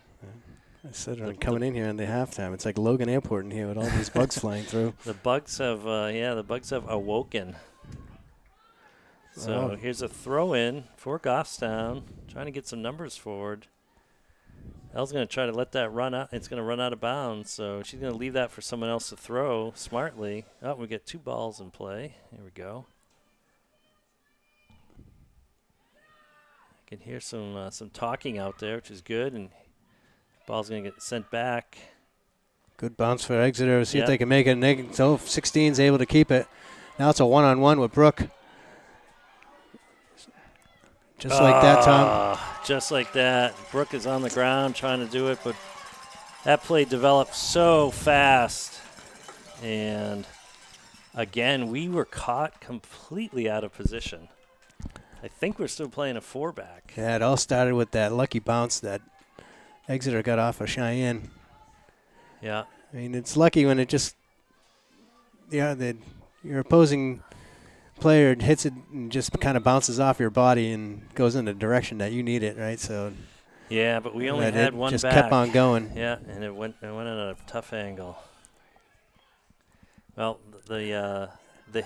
I said I'm coming in here in the halftime. It's like Logan Airport in here with all these bugs flying through. The bugs have awoken. So here's a throw in for Goffstown, trying to get some numbers forward. Elle's going to try to let that run out. It's going to run out of bounds, so she's going to leave that for someone else to throw smartly. Oh, we get 2 balls in play. Here we go. I can hear some talking out there, which is good, and ball's going to get sent back. Good bounce for Exeter. See if they can make it. So 16's able to keep it. Now it's a one-on-one with Brooke. Just like that, Tom. Just like that. Brooke is on the ground trying to do it, but that play developed so fast. And, again, we were caught completely out of position. I think we're still playing a 4-back. Yeah, it all started with that lucky bounce that Exeter got off of Cheyenne. Yeah. I mean, it's lucky when it just, your opposing player hits it and just kind of bounces off your body and goes in the direction that you need it, right? So. Yeah, but we only had one just back. Kept on going. Yeah, and it went at a tough angle. Well, the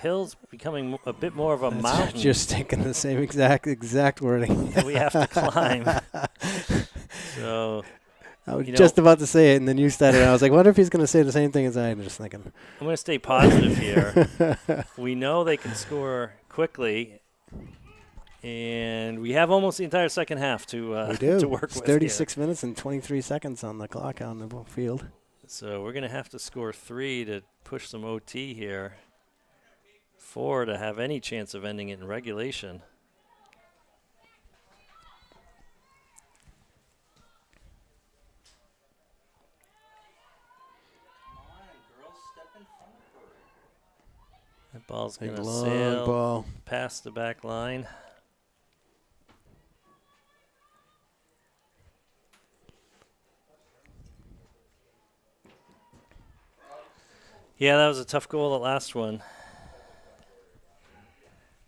hill's becoming a bit more of a mountain. Just thinking the same exact wording. That we have to climb. So. I was just about to say it, and then you started. I was like, wonder if he's going to say the same thing as I am. Just thinking. I'm going to stay positive here. We know they can score quickly, and we have almost the entire second half to work with. 36 minutes and 23 seconds on the clock on the field. So we're going to have to score 3 to push some OT here, 4 to have any chance of ending it in regulation. That ball's going to sail past the back line. Yeah, that was a tough goal, the last one.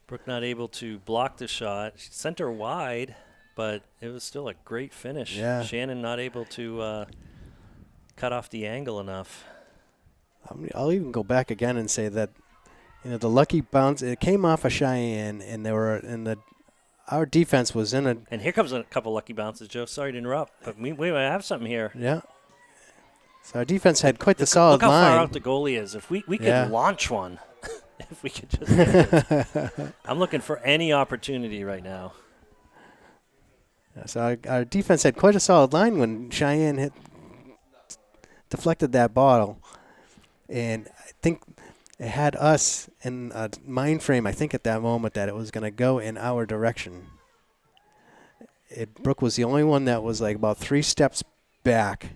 Brooke not able to block the shot. She sent her wide, but it was still a great finish. Yeah. Shannon not able to cut off the angle enough. I'll even go back again and say that, the lucky bounce, it came off of Cheyenne, and our defense was in a. And here comes a couple lucky bounces, Joe. Sorry to interrupt, but we have something here. Yeah. So our defense had quite the solid line. Look how far out the goalie is. If we could launch one, if we could just. I'm looking for any opportunity right now. Yeah, so our defense had quite a solid line when Cheyenne deflected that ball, and I think it had us in a mind frame, I think, at that moment that it was going to go in our direction. Brooke was the only one that was like about 3 steps back,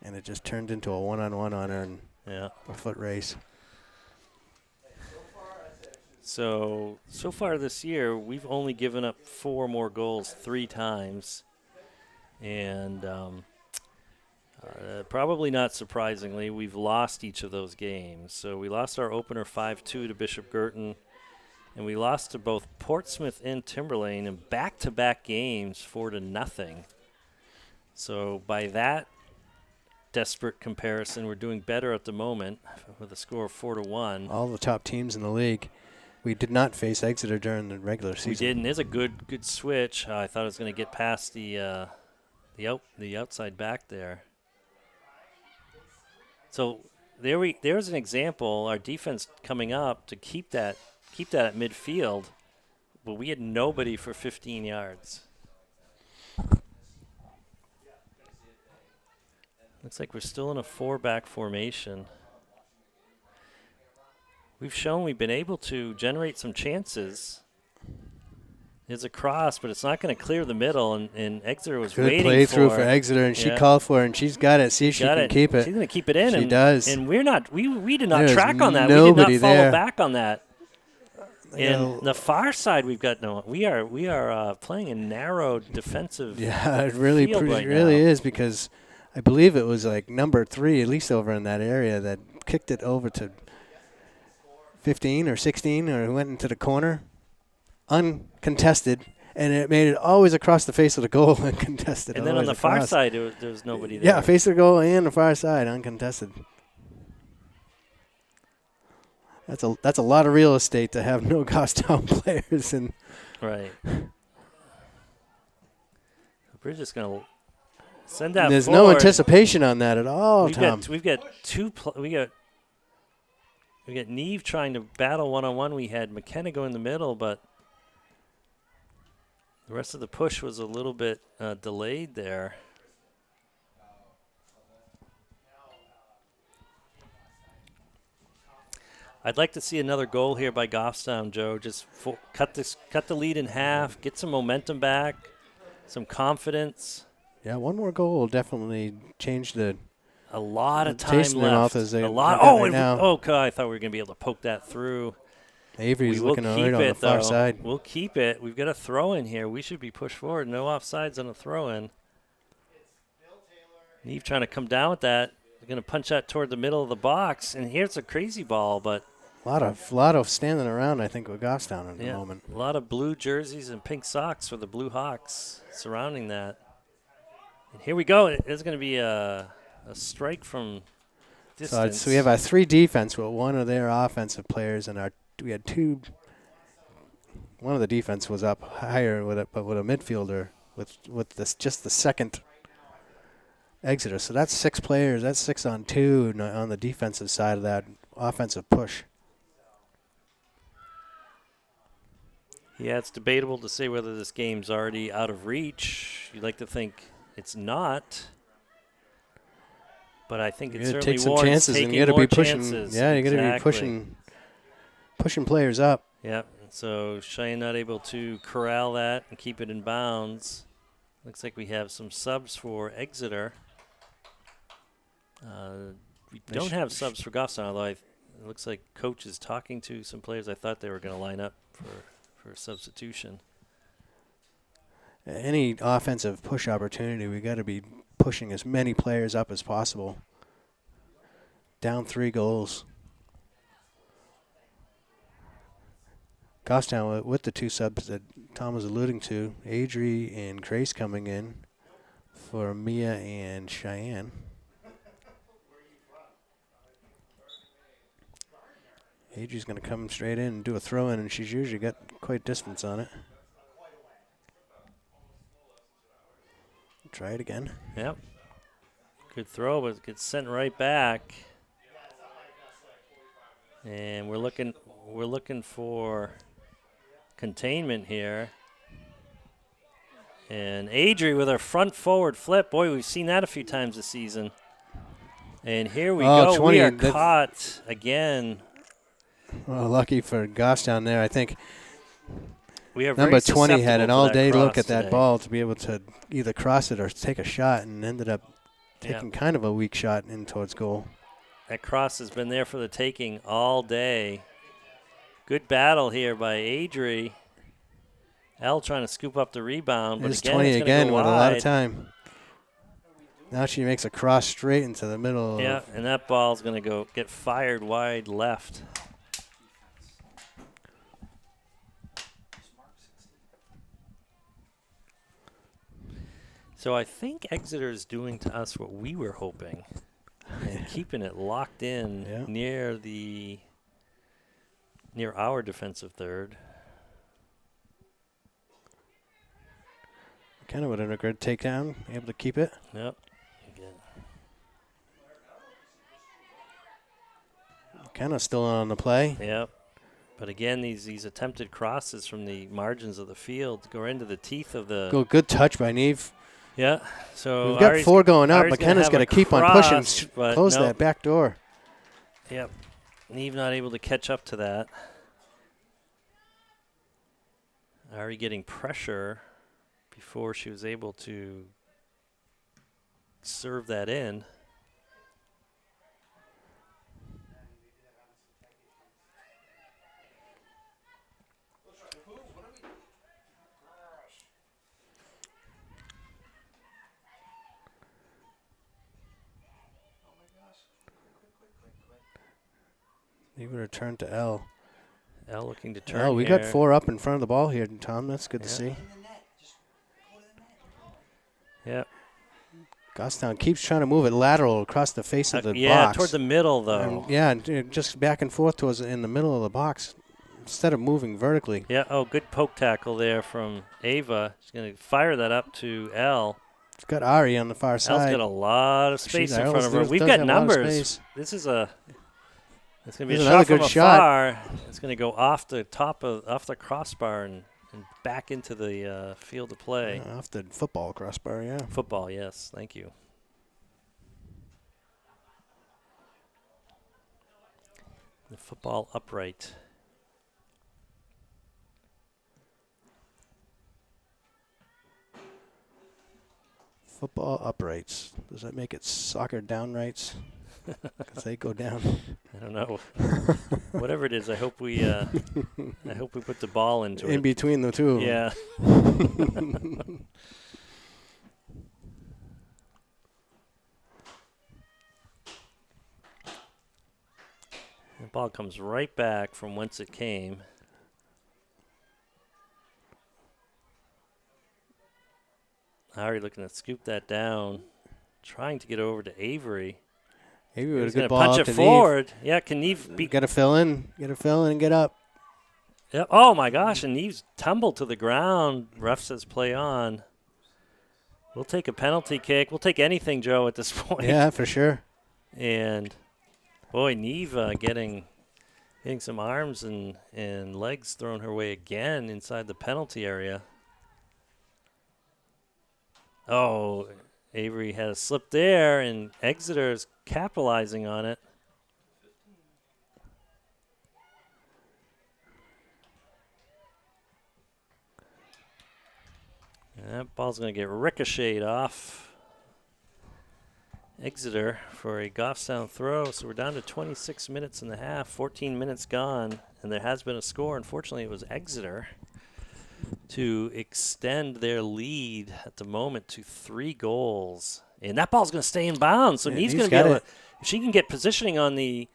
and it just turned into a one-on-one on her and a foot race. So far this year, we've only given up 4 more goals 3 times. And probably not surprisingly, we've lost each of those games. So we lost our opener 5-2 to Bishop Girton, and we lost to both Portsmouth and Timberlane in back-to-back games 4-0. So by that desperate comparison, we're doing better at the moment with a score of 4-1. All the top teams in the league. We did not face Exeter during the regular season. We did, and there's a good switch. I thought it was going to get past the outside back there. So there's an example. Our defense coming up to keep that at midfield, but we had nobody for 15 yards. Looks like we're still in a 4-back formation. We've shown we've been able to generate some chances. There's a cross, but it's not going to clear the middle, and Exeter was waiting for it. Good play through for Exeter, and she called for it, and she's got it. See if she can keep it. She's going to keep it in. She does. And we did not track on that. We did not follow back on that. And the far side, we've got we are playing a narrow defensive. Yeah, it really field right really now. is, because I believe it was like number 3, at least over in that area, that kicked it over to 15 or 16 or went into the corner, uncontested, and it made it always across the face of the goal uncontested. And then on the far side, there was nobody there. Yeah, face of the goal and the far side, uncontested. That's a lot of real estate to have no Goffstown players in. Right. We're just going to send that There's forward. no anticipation on that at all, Tom. We've got we got Neve trying to battle one-on-one. We had McKenna go in the middle, but the rest of the push was a little bit delayed there. I'd like to see another goal here by Goffstown, Joe. Just cut the lead in half, get some momentum back, some confidence. Yeah, one more goal will definitely change a lot of time left. A lot. God, I thought we were going to be able to poke that through. Avery's looking right on the far side. We'll keep it. We've got a throw in here. We should be pushed forward. No offsides on a throw in. Neve trying to come down with that. They're going to punch that toward the middle of the box. And here's a crazy ball, but a lot of standing around, I think, with Goffstown at the moment. A lot of blue jerseys and pink socks for the Blue Hawks surrounding that. And here we go. It's going to be a strike from distance. So we have our 3 defense with one of their offensive players, and we had 2. One of the defense was up higher with a midfielder with this just the second Exeter. So that's 6 players. That's 6 on 2 on the defensive side of that offensive push. Yeah, it's debatable to say whether this game's already out of reach. You'd like to think it's not. But I think it certainly take some warrants chances, taking and you got to more be pushing. chances. Yeah, you got to be pushing players up. Yep. So Cheyenne not able to corral that and keep it in bounds. Looks like we have some subs for Exeter. We don't have subs for Goffstown, although it looks like coach is talking to some players. I thought they were going to line up for substitution. Any offensive push opportunity, we got to be pushing as many players up as possible. Down 3 goals. Goffstown with the 2 subs that Tom was alluding to, Adri and Grace coming in for Mia and Cheyenne. Adri's going to come straight in and do a throw-in, and she's usually got quite distance on it. Try it again. Yep. Good throw, but it gets sent right back. And we're looking for containment here. And Adri with her front forward flip. Boy, we've seen that a few times this season. And here we go. 20, we are caught again. Well, lucky for Goffstown there. I think we have number 20 had an all-day look at today. that ball to be able to either cross it or take a shot, and ended up taking kind of a weak shot in towards goal. That cross has been there for the taking all day. Good battle here by Adri. Elle trying to scoop up the rebound, but There's again, 20 it's again go with wide. a lot of time. Now she makes a cross straight into the middle. Yeah, and that ball's going to get fired wide left. So I think Exeter is doing to us what we were hoping, and keeping it locked in near our defensive third. Kind of with a good takedown, able to keep it. Yep. Again. Kind of still on the play. Yep. But again, these attempted crosses from the margins of the field go into the teeth of the. Good touch by Neve. Yeah. So we've got 4 going up. McKenna's got to keep on pushing, close that back door. Yep. Neve not able to catch up to that. Ari getting pressure before she was able to serve that in. He would have turned to L. L looking to turn. Oh, we here. got 4 up in front of the ball here, Tom. That's good to see. Yeah. Goffstown keeps trying to move it lateral across the face of the box. Yeah, toward the middle, though. And just back and forth towards in the middle of the box instead of moving vertically. Yeah, good poke tackle there from Ava. She's going to fire that up to L. It's got Ari on the far side. Elle's got a lot of space in front of her. We've got numbers. This is it's going to be a shot from afar. It's going to go off the crossbar and back into the field of play. Off the football crossbar, yeah. Football, yes. Thank you. The football upright. Football uprights. Does that make it soccer downrights? Because they go down. I don't know. Whatever it is, I hope we put the ball into it. In between the two. Yeah. The ball comes right back from whence it came. Ari looking to scoop that down, trying to get over to Avery. Avery with a good ball punch it forward. Yeah, can Neve be? Got to fill in, and get up. Yeah. Oh my gosh! And Neve's tumbled to the ground. Ref says play on. We'll take a penalty kick. We'll take anything, Joe, at this point. Yeah, for sure. And boy, Neve getting some arms and legs thrown her way again inside the penalty area. Oh, Avery had a slip there, and Exeter is capitalizing on it. And that ball's going to get ricocheted off Exeter for a Goffstown throw. So we're down to 26 minutes and a half, 14 minutes gone, and there has been a score. Unfortunately, it was Exeter to extend their lead at the moment to 3 goals. And that ball's going to stay in bounds. So Neve's going to be able to, if she can get positioning on the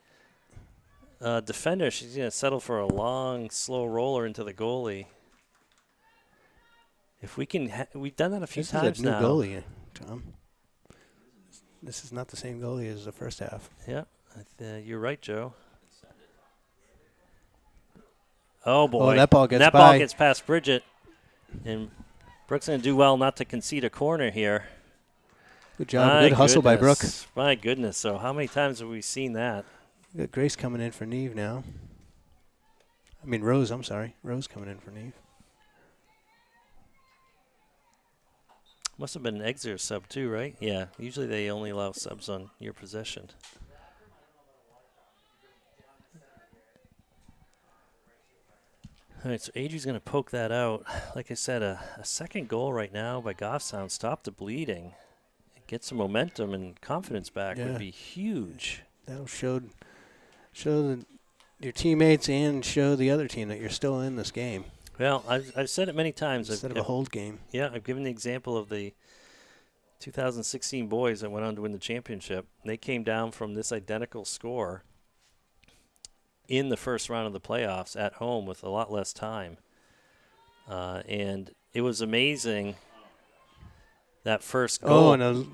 defender, she's going to settle for a long, slow roller into the goalie. If we can, we've done that a few times now. This is a new goalie, Tom. This is not the same goalie as the first half. Yeah, you're right, Joe. Oh, boy. Oh, that ball gets ball gets past Bridget. And Brooke's going to do well not to concede a corner here. Good job. Good hustle by Brooke. My goodness. So how many times have we seen that? We got Grace coming in for Neve now. I mean, Rose, I'm sorry. Rose coming in for Neve. Must have been an Exeter sub too, right? Yeah. Usually they only allow subs on your possession. All right, so Adrie's going to poke that out. Like I said, a second goal right now by Goffstown. Stop the bleeding. Get some momentum and confidence back would be huge. That'll show your teammates and show the other team that you're still in this game. Well, I've said it many times. Instead of a hold game. Yeah, I've given the example of the 2016 boys that went on to win the championship. They came down from this identical score in the first round of the playoffs at home with a lot less time. And it was amazing, that first goal. Oh, and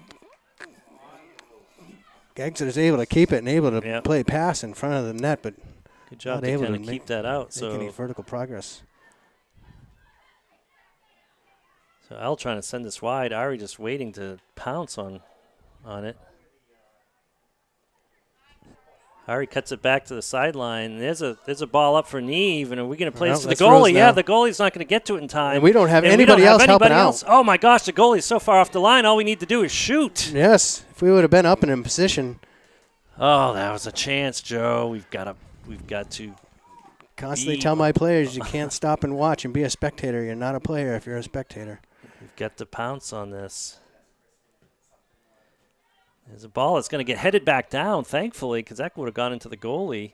Exeter's able to keep it and able to play pass in front of the net, but good job to kind of keep that out. Make any vertical progress. So Al trying to send this wide. Ari just waiting to pounce on it. Ari cuts it back to the sideline. There's a ball up for Neve, and are we going to play this to the goalie? Yeah, the goalie's not going to get to it in time. And we don't have anybody else helping out. Oh, my gosh, the goalie's so far off the line. All we need to do is shoot. Yes, if we would have been up and in position. Oh, that was a chance, Joe. We've got to constantly tell my players you can't stop and watch and be a spectator. You're not a player if you're a spectator. We've got to pounce on this. There's a ball that's going to get headed back down, thankfully, because that would have gone into the goalie.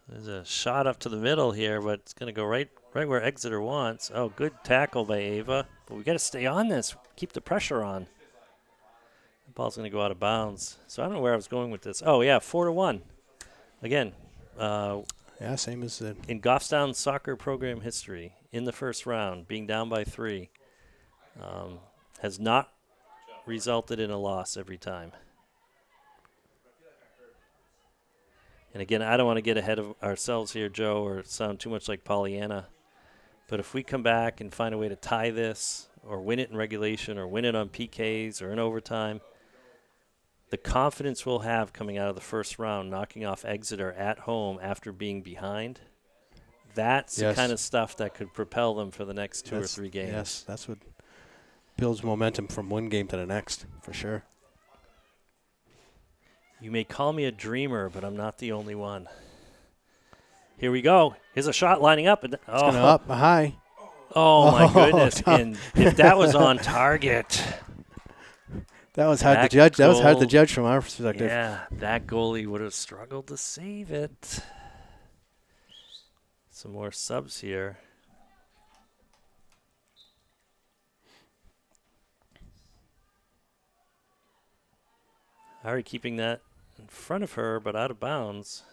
There's a shot up to the middle here, but it's going to go right where Exeter wants. Oh, good tackle by Ava. But we got to stay on this. Keep the pressure on. The ball's going to go out of bounds. So I don't know where I was going with this. Oh, yeah, 4-1. Again, yeah, same as the in Goffstown soccer program history, in the first round, being down by 3, has not resulted in a loss every time. And again, I don't want to get ahead of ourselves here, Joe, or sound too much like Pollyanna. But if we come back and find a way to tie this or win it in regulation or win it on PKs or in overtime, the confidence we'll have coming out of the first round, knocking off Exeter at home after being behind, that's the kind of stuff that could propel them for the next 2 or 3 games. Yes, that's what builds momentum from one game to the next, for sure. You may call me a dreamer, but I'm not the only one. Here we go. Here's a shot lining up. It's going to up high. Oh, my goodness. And if that was on target. That was hard to judge. That was hard to judge from our perspective. Yeah, that goalie would have struggled to save it. Some more subs here. Ari keeping that in front of her, but out of bounds.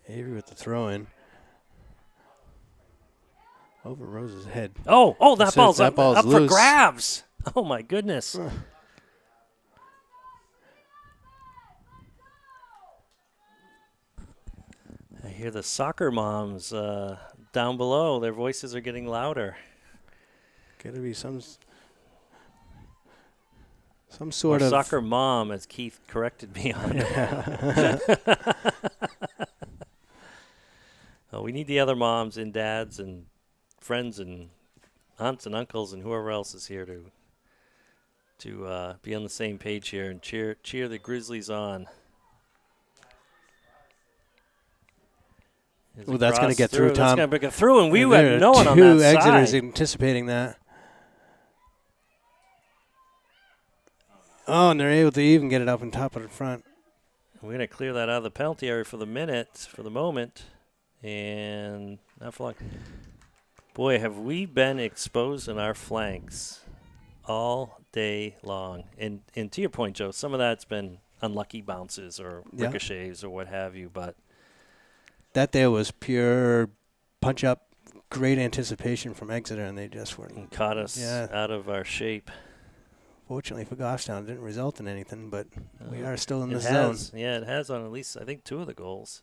Avery with the throw-in. Over Rose's head. Oh, that ball's up for grabs. Oh, my goodness. I hear the soccer moms down below. Their voices are getting louder. Got to be some sort of soccer mom, as Keith corrected me on. We need the other moms and dads and friends and aunts and uncles and whoever else is here to be on the same page here and cheer the Grizzlies on. Oh, that's going to get through, Tom. That's going to get through, and we had no one on that Two side. Exeter's anticipating that. Oh, and they're able to even get it up on top of the front. We're going to clear that out of the penalty area for the moment. And not for long. Boy, have we been exposed in our flanks all day long. And to your point, Joe, some of that's been unlucky bounces or ricochets or what have you. But that there was pure punch-up, great anticipation from Exeter, and they just weren't. And caught us out of our shape. Fortunately for Goffstown, it didn't result in anything, but we are still in the zone. Yeah, it has on at least, I think, 2 of the goals.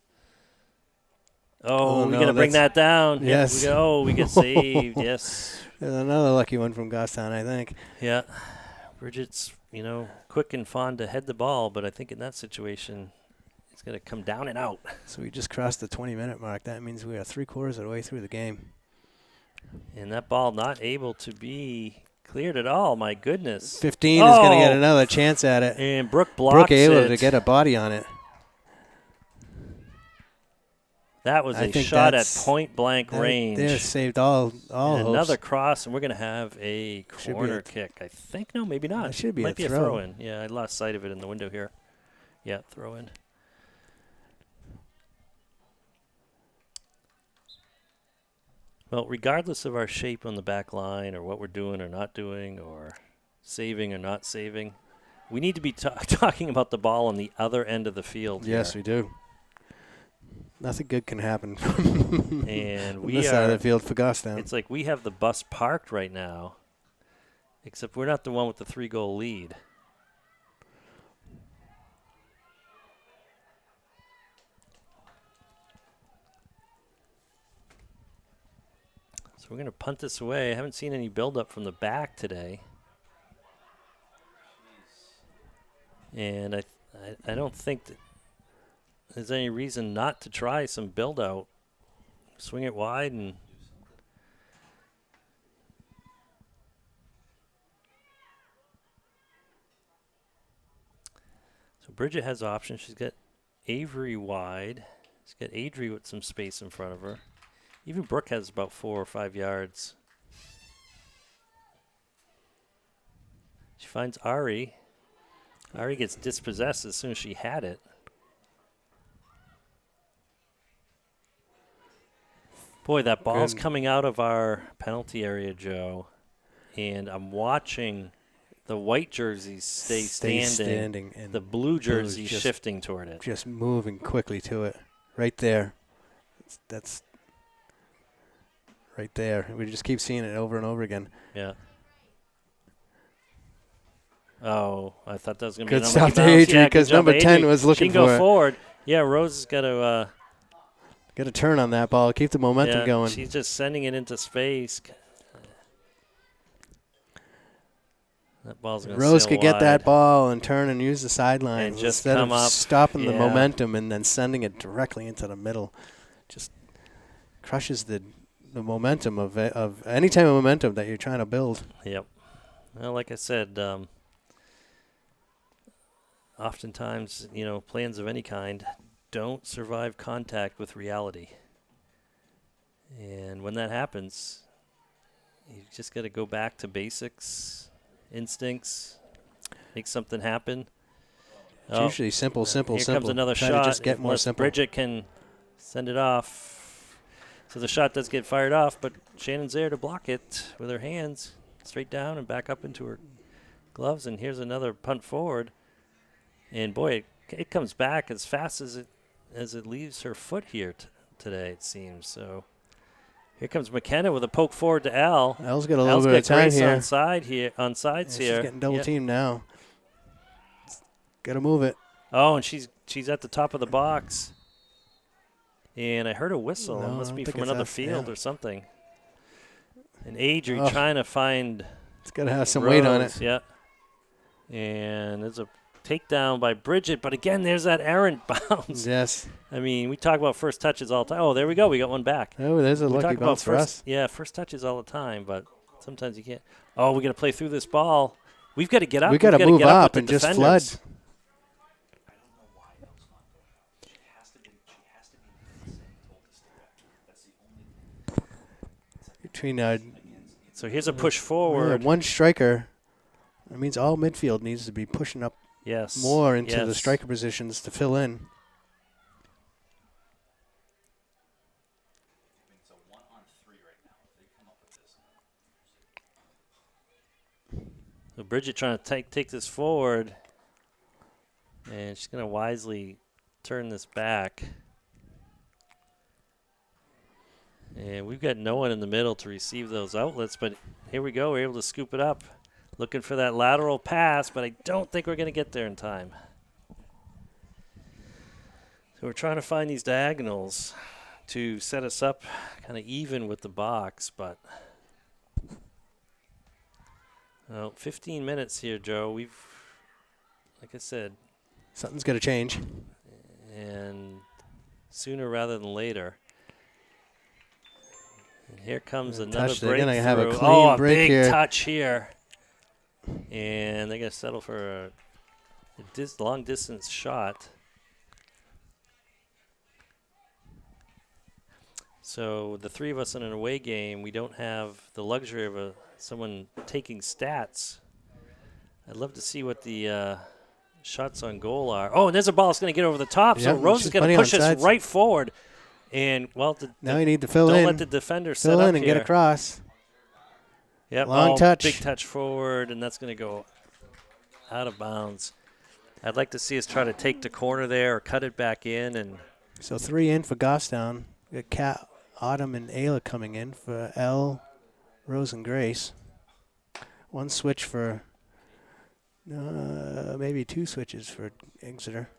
Oh, we're going to bring that down. Yes. We get saved. Yes. There's another lucky one from Goffstown, I think. Yeah. Bridget's, quick and fond to head the ball, but I think in that situation, it's going to come down and out. So we just crossed the 20-minute mark. That means we are 3/4 of the way through the game. And that ball not able to be cleared at all. My goodness. 15 is going to get another chance at it. And Brooke blocks it. Brooke able to get a body on it. That was a shot at point-blank range. They saved all and another cross, and we're going to have a corner kick. I think. No, maybe not. It should be Might a be throw. a throw-in. Yeah, I lost sight of it in the window here. Yeah, throw-in. Well, regardless of our shape on the back line or what we're doing or not doing or saving or not saving, we need to be talking about the ball on the other end of the field. Yes, we do. Nothing good can happen and on this side of the field for Goffstown. It's like we have the bus parked right now, except we're not the one with the 3-goal lead. So we're going to punt this away. I haven't seen any buildup from the back today. And I don't think that there's any reason not to try some build-out. Swing it wide and so Bridget has options. She's got Avery wide. She's got Adri with some space in front of her. Even Brooke has about 4 or 5 yards She finds Ari. Ari gets dispossessed as soon as she had it. Boy, that ball's coming out of our penalty area, Joe. And I'm watching the white jerseys stay standing and the blue jerseys shifting toward it. Just moving quickly to it. Right there. That's right there. We just keep seeing it over and over again. Yeah. Oh, I thought that was going to be an unlucky bounce. Good stop to Adri because number 10 was looking for it. She can go forward. Yeah, Rose has got to get a turn on that ball. Keep the momentum going. She's just sending it into space. That ball's going to Rose could wide. Get that ball and turn and use the sideline and just instead come of up. Stopping the momentum and then sending it directly into the middle. Just crushes the momentum of any type of momentum that you're trying to build. Yep. Well, like I said, oftentimes, plans of any kind don't survive contact with reality. And when that happens, you just got to go back to basics, instincts, make something happen. It's usually simple. Here comes another shot. Just get more simple. Bridget can send it off. So the shot does get fired off, but Shannon's there to block it with her hands. Straight down and back up into her gloves, and here's another punt forward. And boy, it comes back as fast as it leaves her foot here today, it seems. So here comes McKenna with a poke forward to Al. Al's got a little bit of time Grace here. On sides She's here. Getting double teamed now. Got to move it. Oh, and she's at the top of the box. And I heard a whistle. No, it must be from another field or something. And Adri trying to find. It's got to have some Rose, weight on it. Yeah. And there's a takedown by Bridget, but again, there's that errant bounce. Yes. I mean, we talk about first touches all the time. Oh, there we go. We got one back. Oh, there's a lucky bounce for us. Yeah, first touches all the time, but sometimes you can't. Oh, we got to play through this ball. We've got to get up. We've got to move up and just flood. So here's a push forward. One striker. That means all midfield needs to be pushing up more into the striker positions to fill in. So Bridget trying to take this forward, and she's going to wisely turn this back. And we've got no one in the middle to receive those outlets, but here we go. We're able to scoop it up. Looking for that lateral pass, but I don't think we're going to get there in time. So we're trying to find these diagonals to set us up kind of even with the box, but 15 minutes here, Joe. We've, like I said, something's going to change. And sooner rather than later. And here comes another breakthrough. They're going to have a clean break big here. Touch here. And they're going to settle for a long-distance shot. So the three of us in an away game, we don't have the luxury of someone taking stats. I'd love to see what the shots on goal are. Oh, and there's a ball that's going to get over the top. So Rose is going to push us right forward. And, well, now you need to fill in. Don't let the defender set up fill in and get across. Yep. Long touch. Big touch forward, and that's going to go out of bounds. I'd like to see us try to take the corner there or cut it back in. And so 3 in for Goffstown. We got Autumn and Ayla coming in for Elle, Rose, and Grace. One switch for maybe 2 switches for Exeter.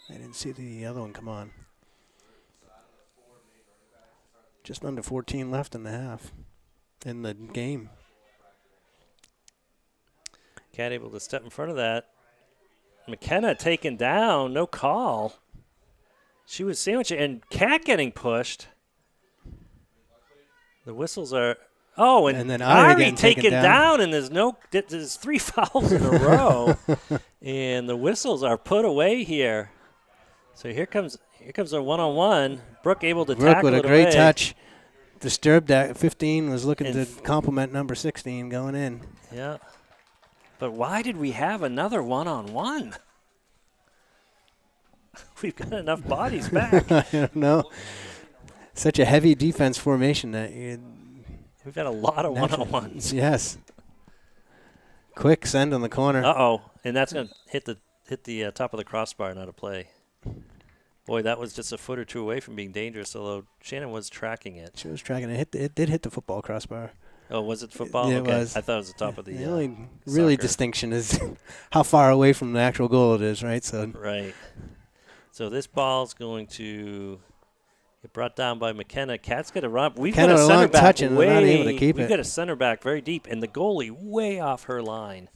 I didn't see the other one come on. Just under 14 left in the half in the game. Cat able to step in front of that. McKenna taken down, no call. She was sandwiching, and Cat getting pushed. The whistles are, and then Ari taken down, and there's 3 fouls in a row, and the whistles are put away here. So here comes a one-on-one. Brooke able to tackle it with a great touch. Disturbed that 15 was looking to compliment number 16 going in. Yeah. But why did we have another one-on-one? We've got enough bodies back. I don't know. Such a heavy defense formation that we've had a lot of one-on-ones. Yes. Quick send on the corner. Uh-oh, and that's going to hit the top of the crossbar, not a play. Boy, that was just a foot or two away from being dangerous, although Shannon was tracking it. She was tracking it. It did hit the football crossbar. Oh, was it football? Yeah, okay. it was. I thought it was the top of the The only really distinction is how far away from the actual goal it is, right? Right. So this ball's going to get brought down by McKenna. Cat's got to run. We've got a center back and not able to keep we've it. got a center back very deep, and the goalie way off her line.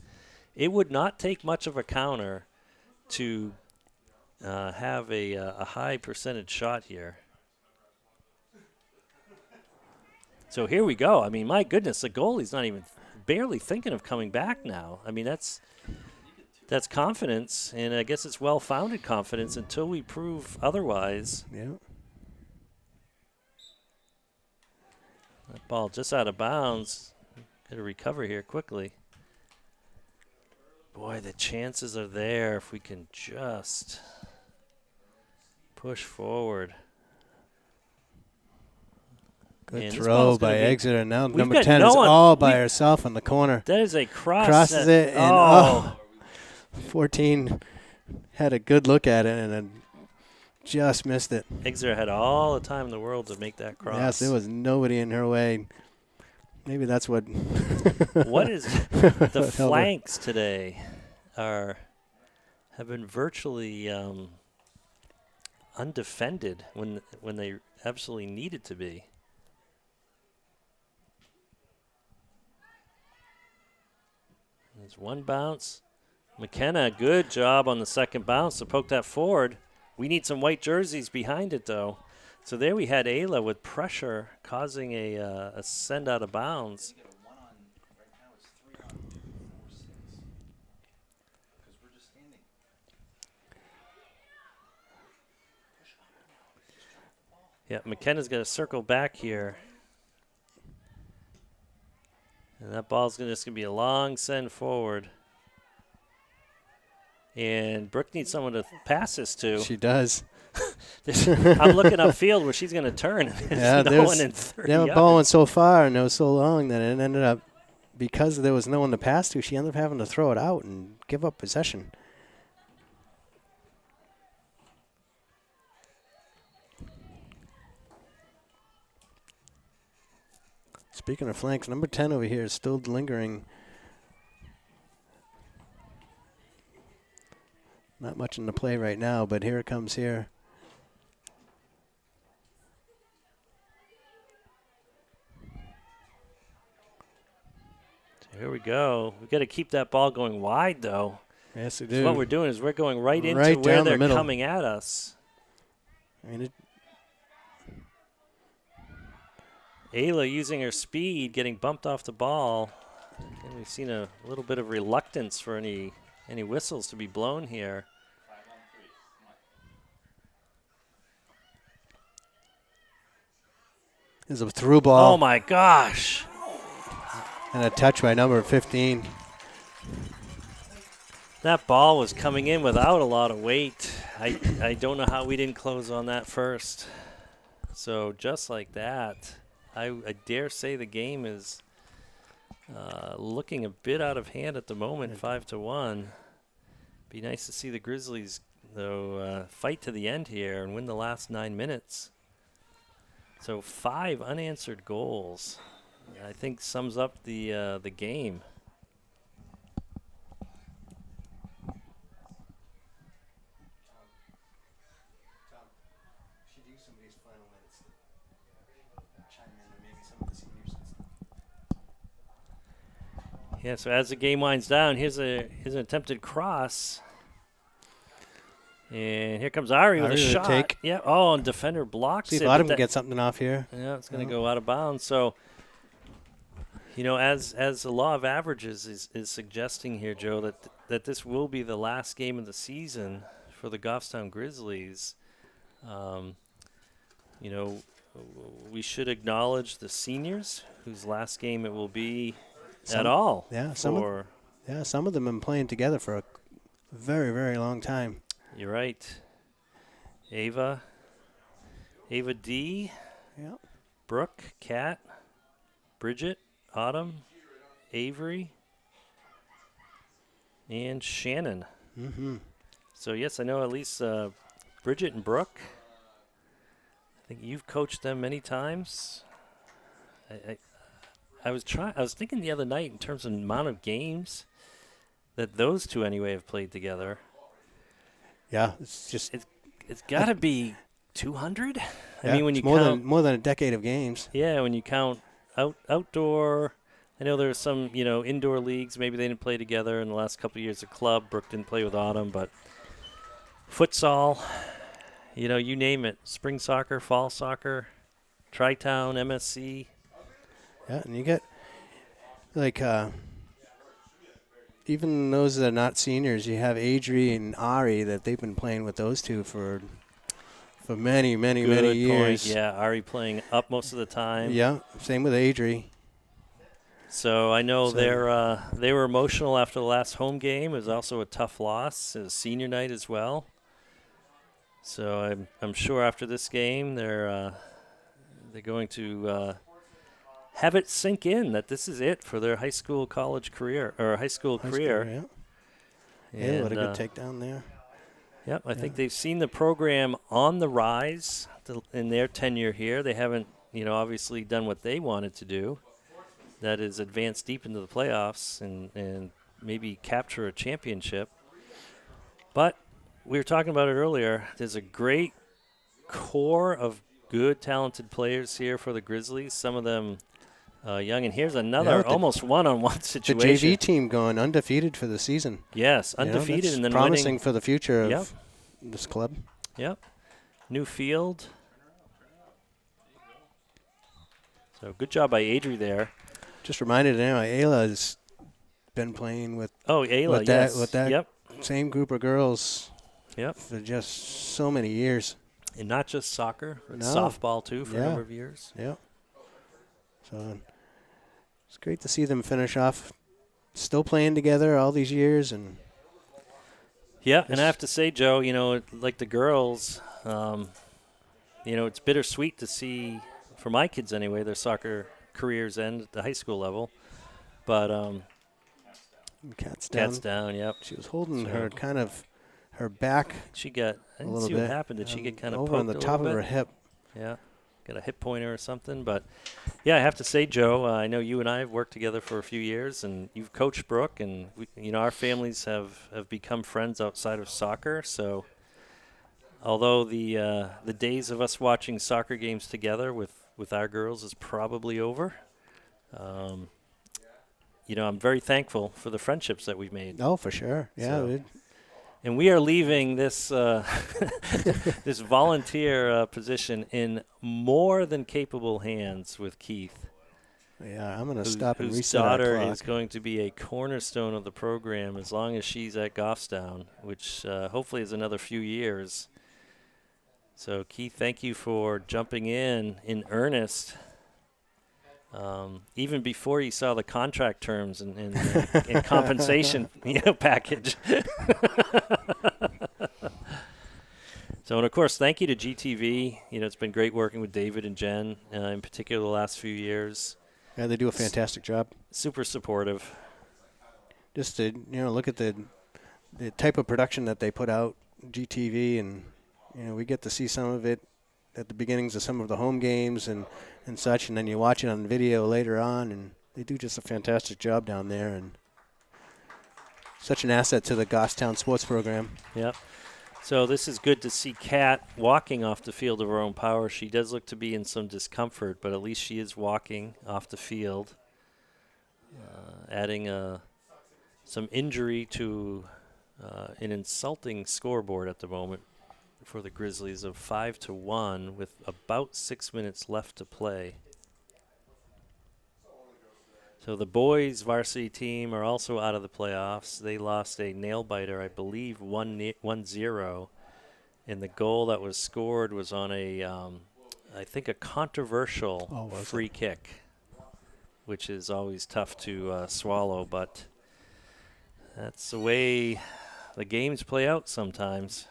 It would not take much of a counter to have a high percentage shot here. So here we go. I mean, my goodness, the goalie's not even barely thinking of coming back now. I mean, that's confidence, and I guess it's well-founded confidence until we prove otherwise. Yeah. That ball just out of bounds. Got to recover here quickly. Boy, the chances are there if we can just push forward. Good throw by Exeter. Now number 10 is all by herself in the corner. That is a cross. Crosses it, and 14 had a good look at it and then just missed it. Exeter had all the time in the world to make that cross. Yes, there was nobody in her way. Maybe that's what. What is the flanks today have been virtually undefended when they absolutely needed to be. There's one bounce. McKenna, good job on the second bounce to poke that forward. We need some white jerseys behind it, though. So there we had Ayla with pressure causing a send out of bounds. Yeah, McKenna's going to circle back here. And that ball's just going to be a long send forward. And Brooke needs someone to pass this to. She does. I'm looking upfield where she's going to turn. There's no one in 30 yards. The ball went so far and it was so long that it ended up, because there was no one to pass to, she ended up having to throw it out and give up possession. Speaking of flanks, number 10 over here is still lingering. Not much in the play right now, but here it comes here. So here we go. We've got to keep that ball going wide, though. Yes, we do. So what we're doing is we're going right into where they're coming at us. I mean, Ayla using her speed, getting bumped off the ball. And we've seen a little bit of reluctance for any whistles to be blown here. There's a through ball. Oh, my gosh. And a touch by number 15. That ball was coming in without a lot of weight. I don't know how we didn't close on that first. So just like that, I dare say the game is looking a bit out of hand at the moment, 5-1. Be nice to see the Grizzlies, though, fight to the end here and win the last 9 minutes. So 5 unanswered goals, I think sums up the game. Yeah, so as the game winds down, here's an attempted cross. And here comes Ari with a shot. Take. Yeah. Oh, and defender blocks it. See if Autumn can get something off here. Yeah, it's going to go out of bounds. So, you know, as the law of averages is suggesting here, Joe, that this will be the last game of the season for the Goffstown Grizzlies. You know, we should acknowledge the seniors, whose last game it will be at all. Yeah, Yeah, some of them have been playing together for a very, very long time. You're right. Ava D, Yeah. Brooke, Kat, Bridget, Autumn, Avery, and Shannon. Mm-hmm. So, yes, I know at least Bridget and Brooke. I think you've coached them many times. I was thinking the other night in terms of amount of games that those two anyway have played together. Yeah, it's just it's got to be 200. Yeah, I mean, when you count more than a decade of games. Yeah, when you count outdoor. I know there's some indoor leagues. Maybe they didn't play together in the last couple of years. Of club, Brooke didn't play with Autumn, but futsal. You name it. Spring soccer, fall soccer, Tri-Town, MSC. Yeah, and you get, like, even those that are not seniors, you have Adri and Ari that they've been playing with those two for many, many, Good many years. Point. Yeah, Ari playing up most of the time. Yeah, same with Adri. So I know they were emotional after the last home game. It was also a tough loss. It was senior night as well. So I'm sure after this game they're going to have it sink in that this is it for their high school career. School, yeah. Yeah, what a good takedown there. Yep, I think they've seen the program on the rise in their tenure here. They haven't, obviously done what they wanted to do. That is advance deep into the playoffs and maybe capture a championship. But we were talking about it earlier. There's a great core of good, talented players here for the Grizzlies. Some of them young. And here's another almost one-on-one situation. The JV team going undefeated for the season. Yes, undefeated and then promising winning. For the future of this club. Yep. New field. So good job by Adri there. Just reminded Ayla's been playing with Ayla, with that same group of girls for just so many years. And not just soccer, but softball too for a number of years. Yeah. So it's great to see them finish off still playing together all these years. And and I have to say, Joe, like the girls, it's bittersweet to see, for my kids anyway, their soccer careers end at the high school level. But Cat's down, yep. She was holding her back. She got, I didn't see what happened. Did she get kind of over on the top of her hip? Yeah. Got a hip pointer or something. But, I have to say, Joe, I know you and I have worked together for a few years, and you've coached Brooke, and our families have become friends outside of soccer. So although the days of us watching soccer games together with our girls is probably over, I'm very thankful for the friendships that we've made. Oh, for sure. Yeah. And we are leaving this this volunteer position in more than capable hands with Keith. Yeah, I'm going to stop and reset whose daughter is going to be a cornerstone of the program as long as she's at Goffstown, which hopefully is another few years. So, Keith, thank you for jumping in earnest. Even before you saw the contract terms and compensation package. So, and of course, thank you to GTV. It's been great working with David and Jen, in particular the last few years. Yeah, they do a fantastic job. Super supportive. Just to look at the type of production that they put out, GTV, and we get to see some of it at the beginnings of some of the home games and such, and then you watch it on video later on, and they do just a fantastic job down there, and such an asset to the Goffstown sports program. Yep. So this is good to see Kat walking off the field of her own power. She does look to be in some discomfort, but at least she is walking off the field, adding some injury to an insulting scoreboard at the moment for the Grizzlies of 5-1 with about 6 minutes left to play. So the boys varsity team are also out of the playoffs. They lost a nail-biter, I believe, 1-0. And the goal that was scored was on I think a controversial free kick, which is always tough to swallow. But That's the way the games play out sometimes.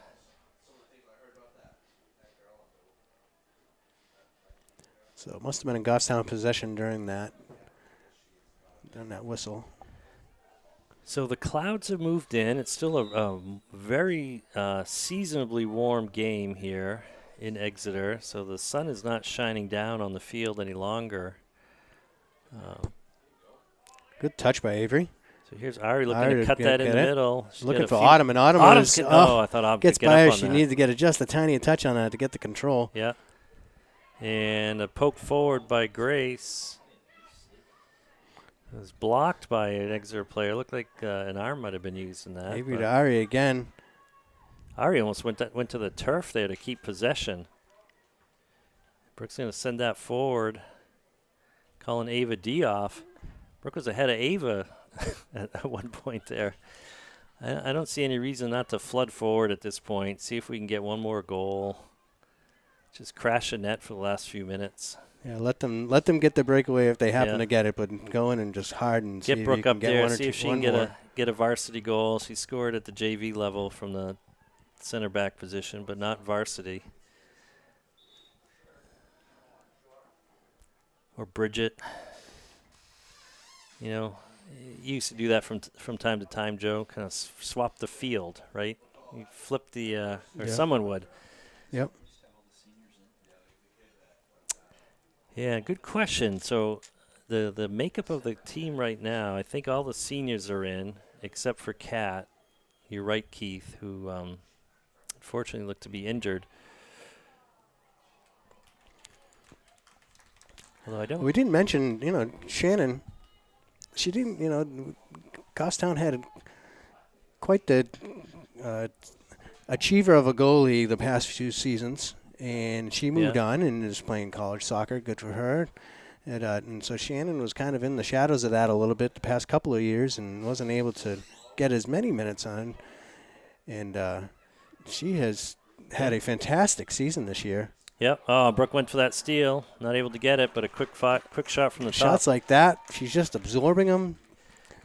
So it must have been a Goffstown possession during that whistle. So the clouds have moved in. It's still a very seasonably warm game here in Exeter. So the sun is not shining down on the field any longer. Good touch by Avery. So here's Ari looking to cut that in the middle. She's looking for Autumn, and Autumn I thought Autumn gets could get by up her. on She that. needs to get just a tiny touch on that to get the control. Yeah. And a poke forward by Grace. It was blocked by an Exeter player. Looked like an arm might have been used in that. Avery to Ari again. Ari almost went to the turf there to keep possession. Brooke's going to send that forward, calling Ava D off. Brooke was ahead of Ava at one point there. I don't see any reason not to flood forward at this point. See if we can get one more goal. Just crash a net for the last few minutes. Yeah, let them get the breakaway if they happen to get it, but go in and just harden. Get Brooke up there, see if she can get a varsity goal. She scored at the JV level from the center back position, but not varsity. Or Bridget. You know, you used to do that from time to time, Joe. Kind of swap the field, right? You flip the, or someone would. Yep. Yeah, good question. So the makeup of the team right now, I think all the seniors are in, except for Kat. You're right, Keith, who unfortunately looked to be injured. Although I don't. We didn't mention, Shannon. She didn't, Goffstown had quite the achiever of a goalie the past few seasons. And she moved on and is playing college soccer. Good for her. And so Shannon was kind of in the shadows of that a little bit the past couple of years and wasn't able to get as many minutes on. And she has had a fantastic season this year. Yep. Oh, Brooke went for that steal. Not able to get it, but a quick shot from the top. Shots like that, she's just absorbing them.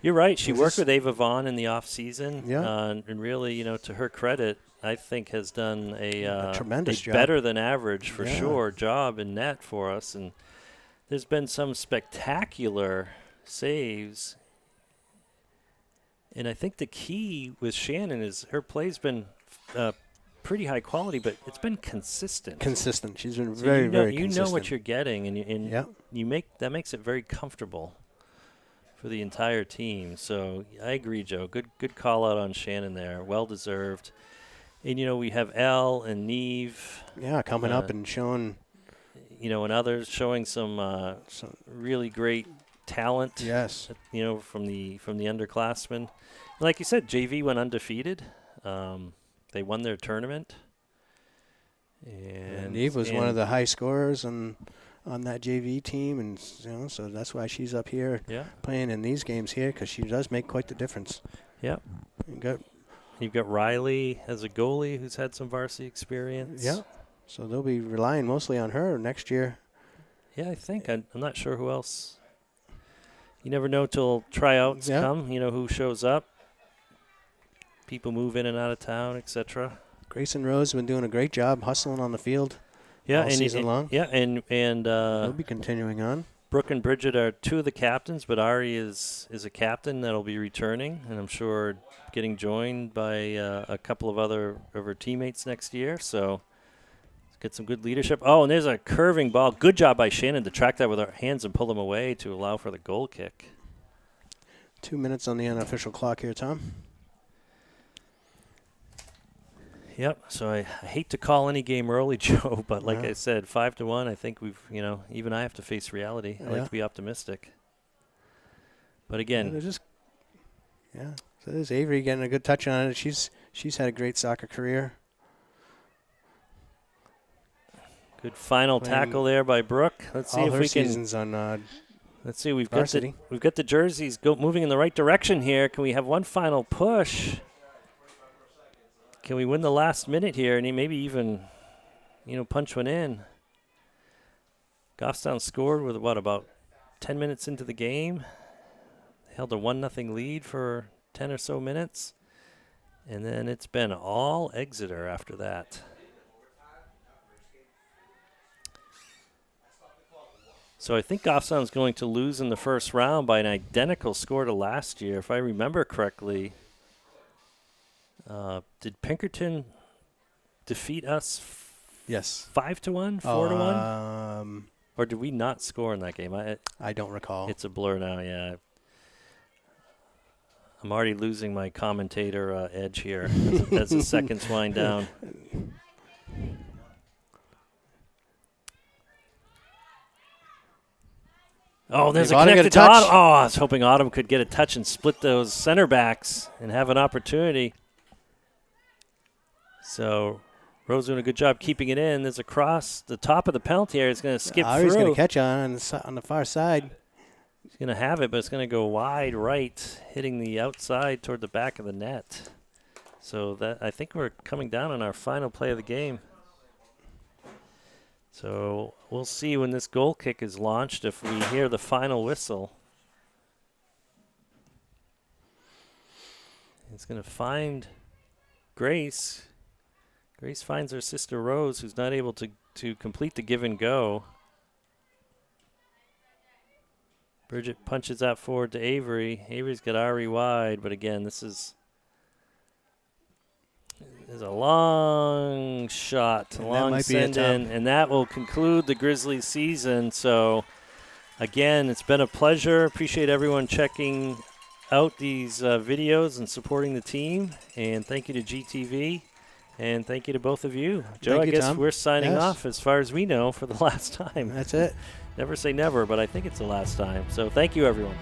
You're right. She worked with Ava Vaughn in the off season. Yeah. And really, to her credit, I think has done a tremendous job. Better than average for sure job in net for us. And there's been some spectacular saves. And I think the key with Shannon is her play's been pretty high quality, but it's been consistent. She's been very consistent. You know what you're getting, and that makes it very comfortable for the entire team. So I agree, Joe. Good call out on Shannon there. Well deserved. And, we have Elle and Neve. Yeah, coming up and showing. And others showing some really great talent. Yes. From the underclassmen. Like you said, JV went undefeated. They won their tournament. And Neve was one of the high scorers on that JV team, and so that's why she's up here playing in these games here, because she does make quite the difference. Yeah. You've got Riley as a goalie who's had some varsity experience. Yeah. So they'll be relying mostly on her next year. Yeah, I think. I'm not sure who else. You never know till tryouts come, who shows up. People move in and out of town, etc. Grayson Rose has been doing a great job hustling on the field all season long. Yeah, and we'll be continuing on. Brooke and Bridget are two of the captains, but Ari is a captain that'll be returning, and I'm sure getting joined by a couple of other of her teammates next year. So let's get some good leadership. Oh, and there's a curving ball. Good job by Shannon to track that with her hands and pull them away to allow for the goal kick. 2 minutes on the unofficial clock here, Tom. Yep. So I hate to call any game early, Joe, but like I said, 5-1. I think we've, even I have to face reality. I like to be optimistic. But again, So there's Avery getting a good touch on it. She's had a great soccer career. Good final tackle there by Brooke. Let's see if we can. Seasons on. Let's see. We've varsity. got the jerseys moving in the right direction here. Can we have one final push? Can we win the last minute here and maybe even, punch one in? Goffstown scored with, about 10 minutes into the game. They held a 1-0 lead for 10 or so minutes. And then it's been all Exeter after that. So I think Goffstown's going to lose in the first round by an identical score to last year. If I remember correctly, did Pinkerton defeat us Yes. 5-1, 4-1? Or did we not score in that game? I don't recall. It's a blur now, yeah. I'm already losing my commentator edge here as the seconds wind down. Oh, there's a connected to Autumn. Oh, I was hoping Autumn could get a touch and split those center backs and have an opportunity. So Rose doing a good job keeping it in. There's a cross. The top of the penalty area is going to skip through. He's going to catch on the far side. He's going to have it, but it's going to go wide right, hitting the outside toward the back of the net. So that I think we're coming down on our final play of the game. So we'll see when this goal kick is launched if we hear the final whistle. It's going to find Grace. Grace finds her sister Rose, who's not able to complete the give and go. Bridget punches that forward to Avery. Avery's got Ari wide, but again, this is a long shot, a long send in, and that will conclude the Grizzlies season. So, again, it's been a pleasure. Appreciate everyone checking out these videos and supporting the team. And thank you to GTV, and thank you to both of you. Joe, I guess Tom. We're signing off as far as we know for the last time. That's it. Never say never, but I think it's the last time. So thank you, everyone.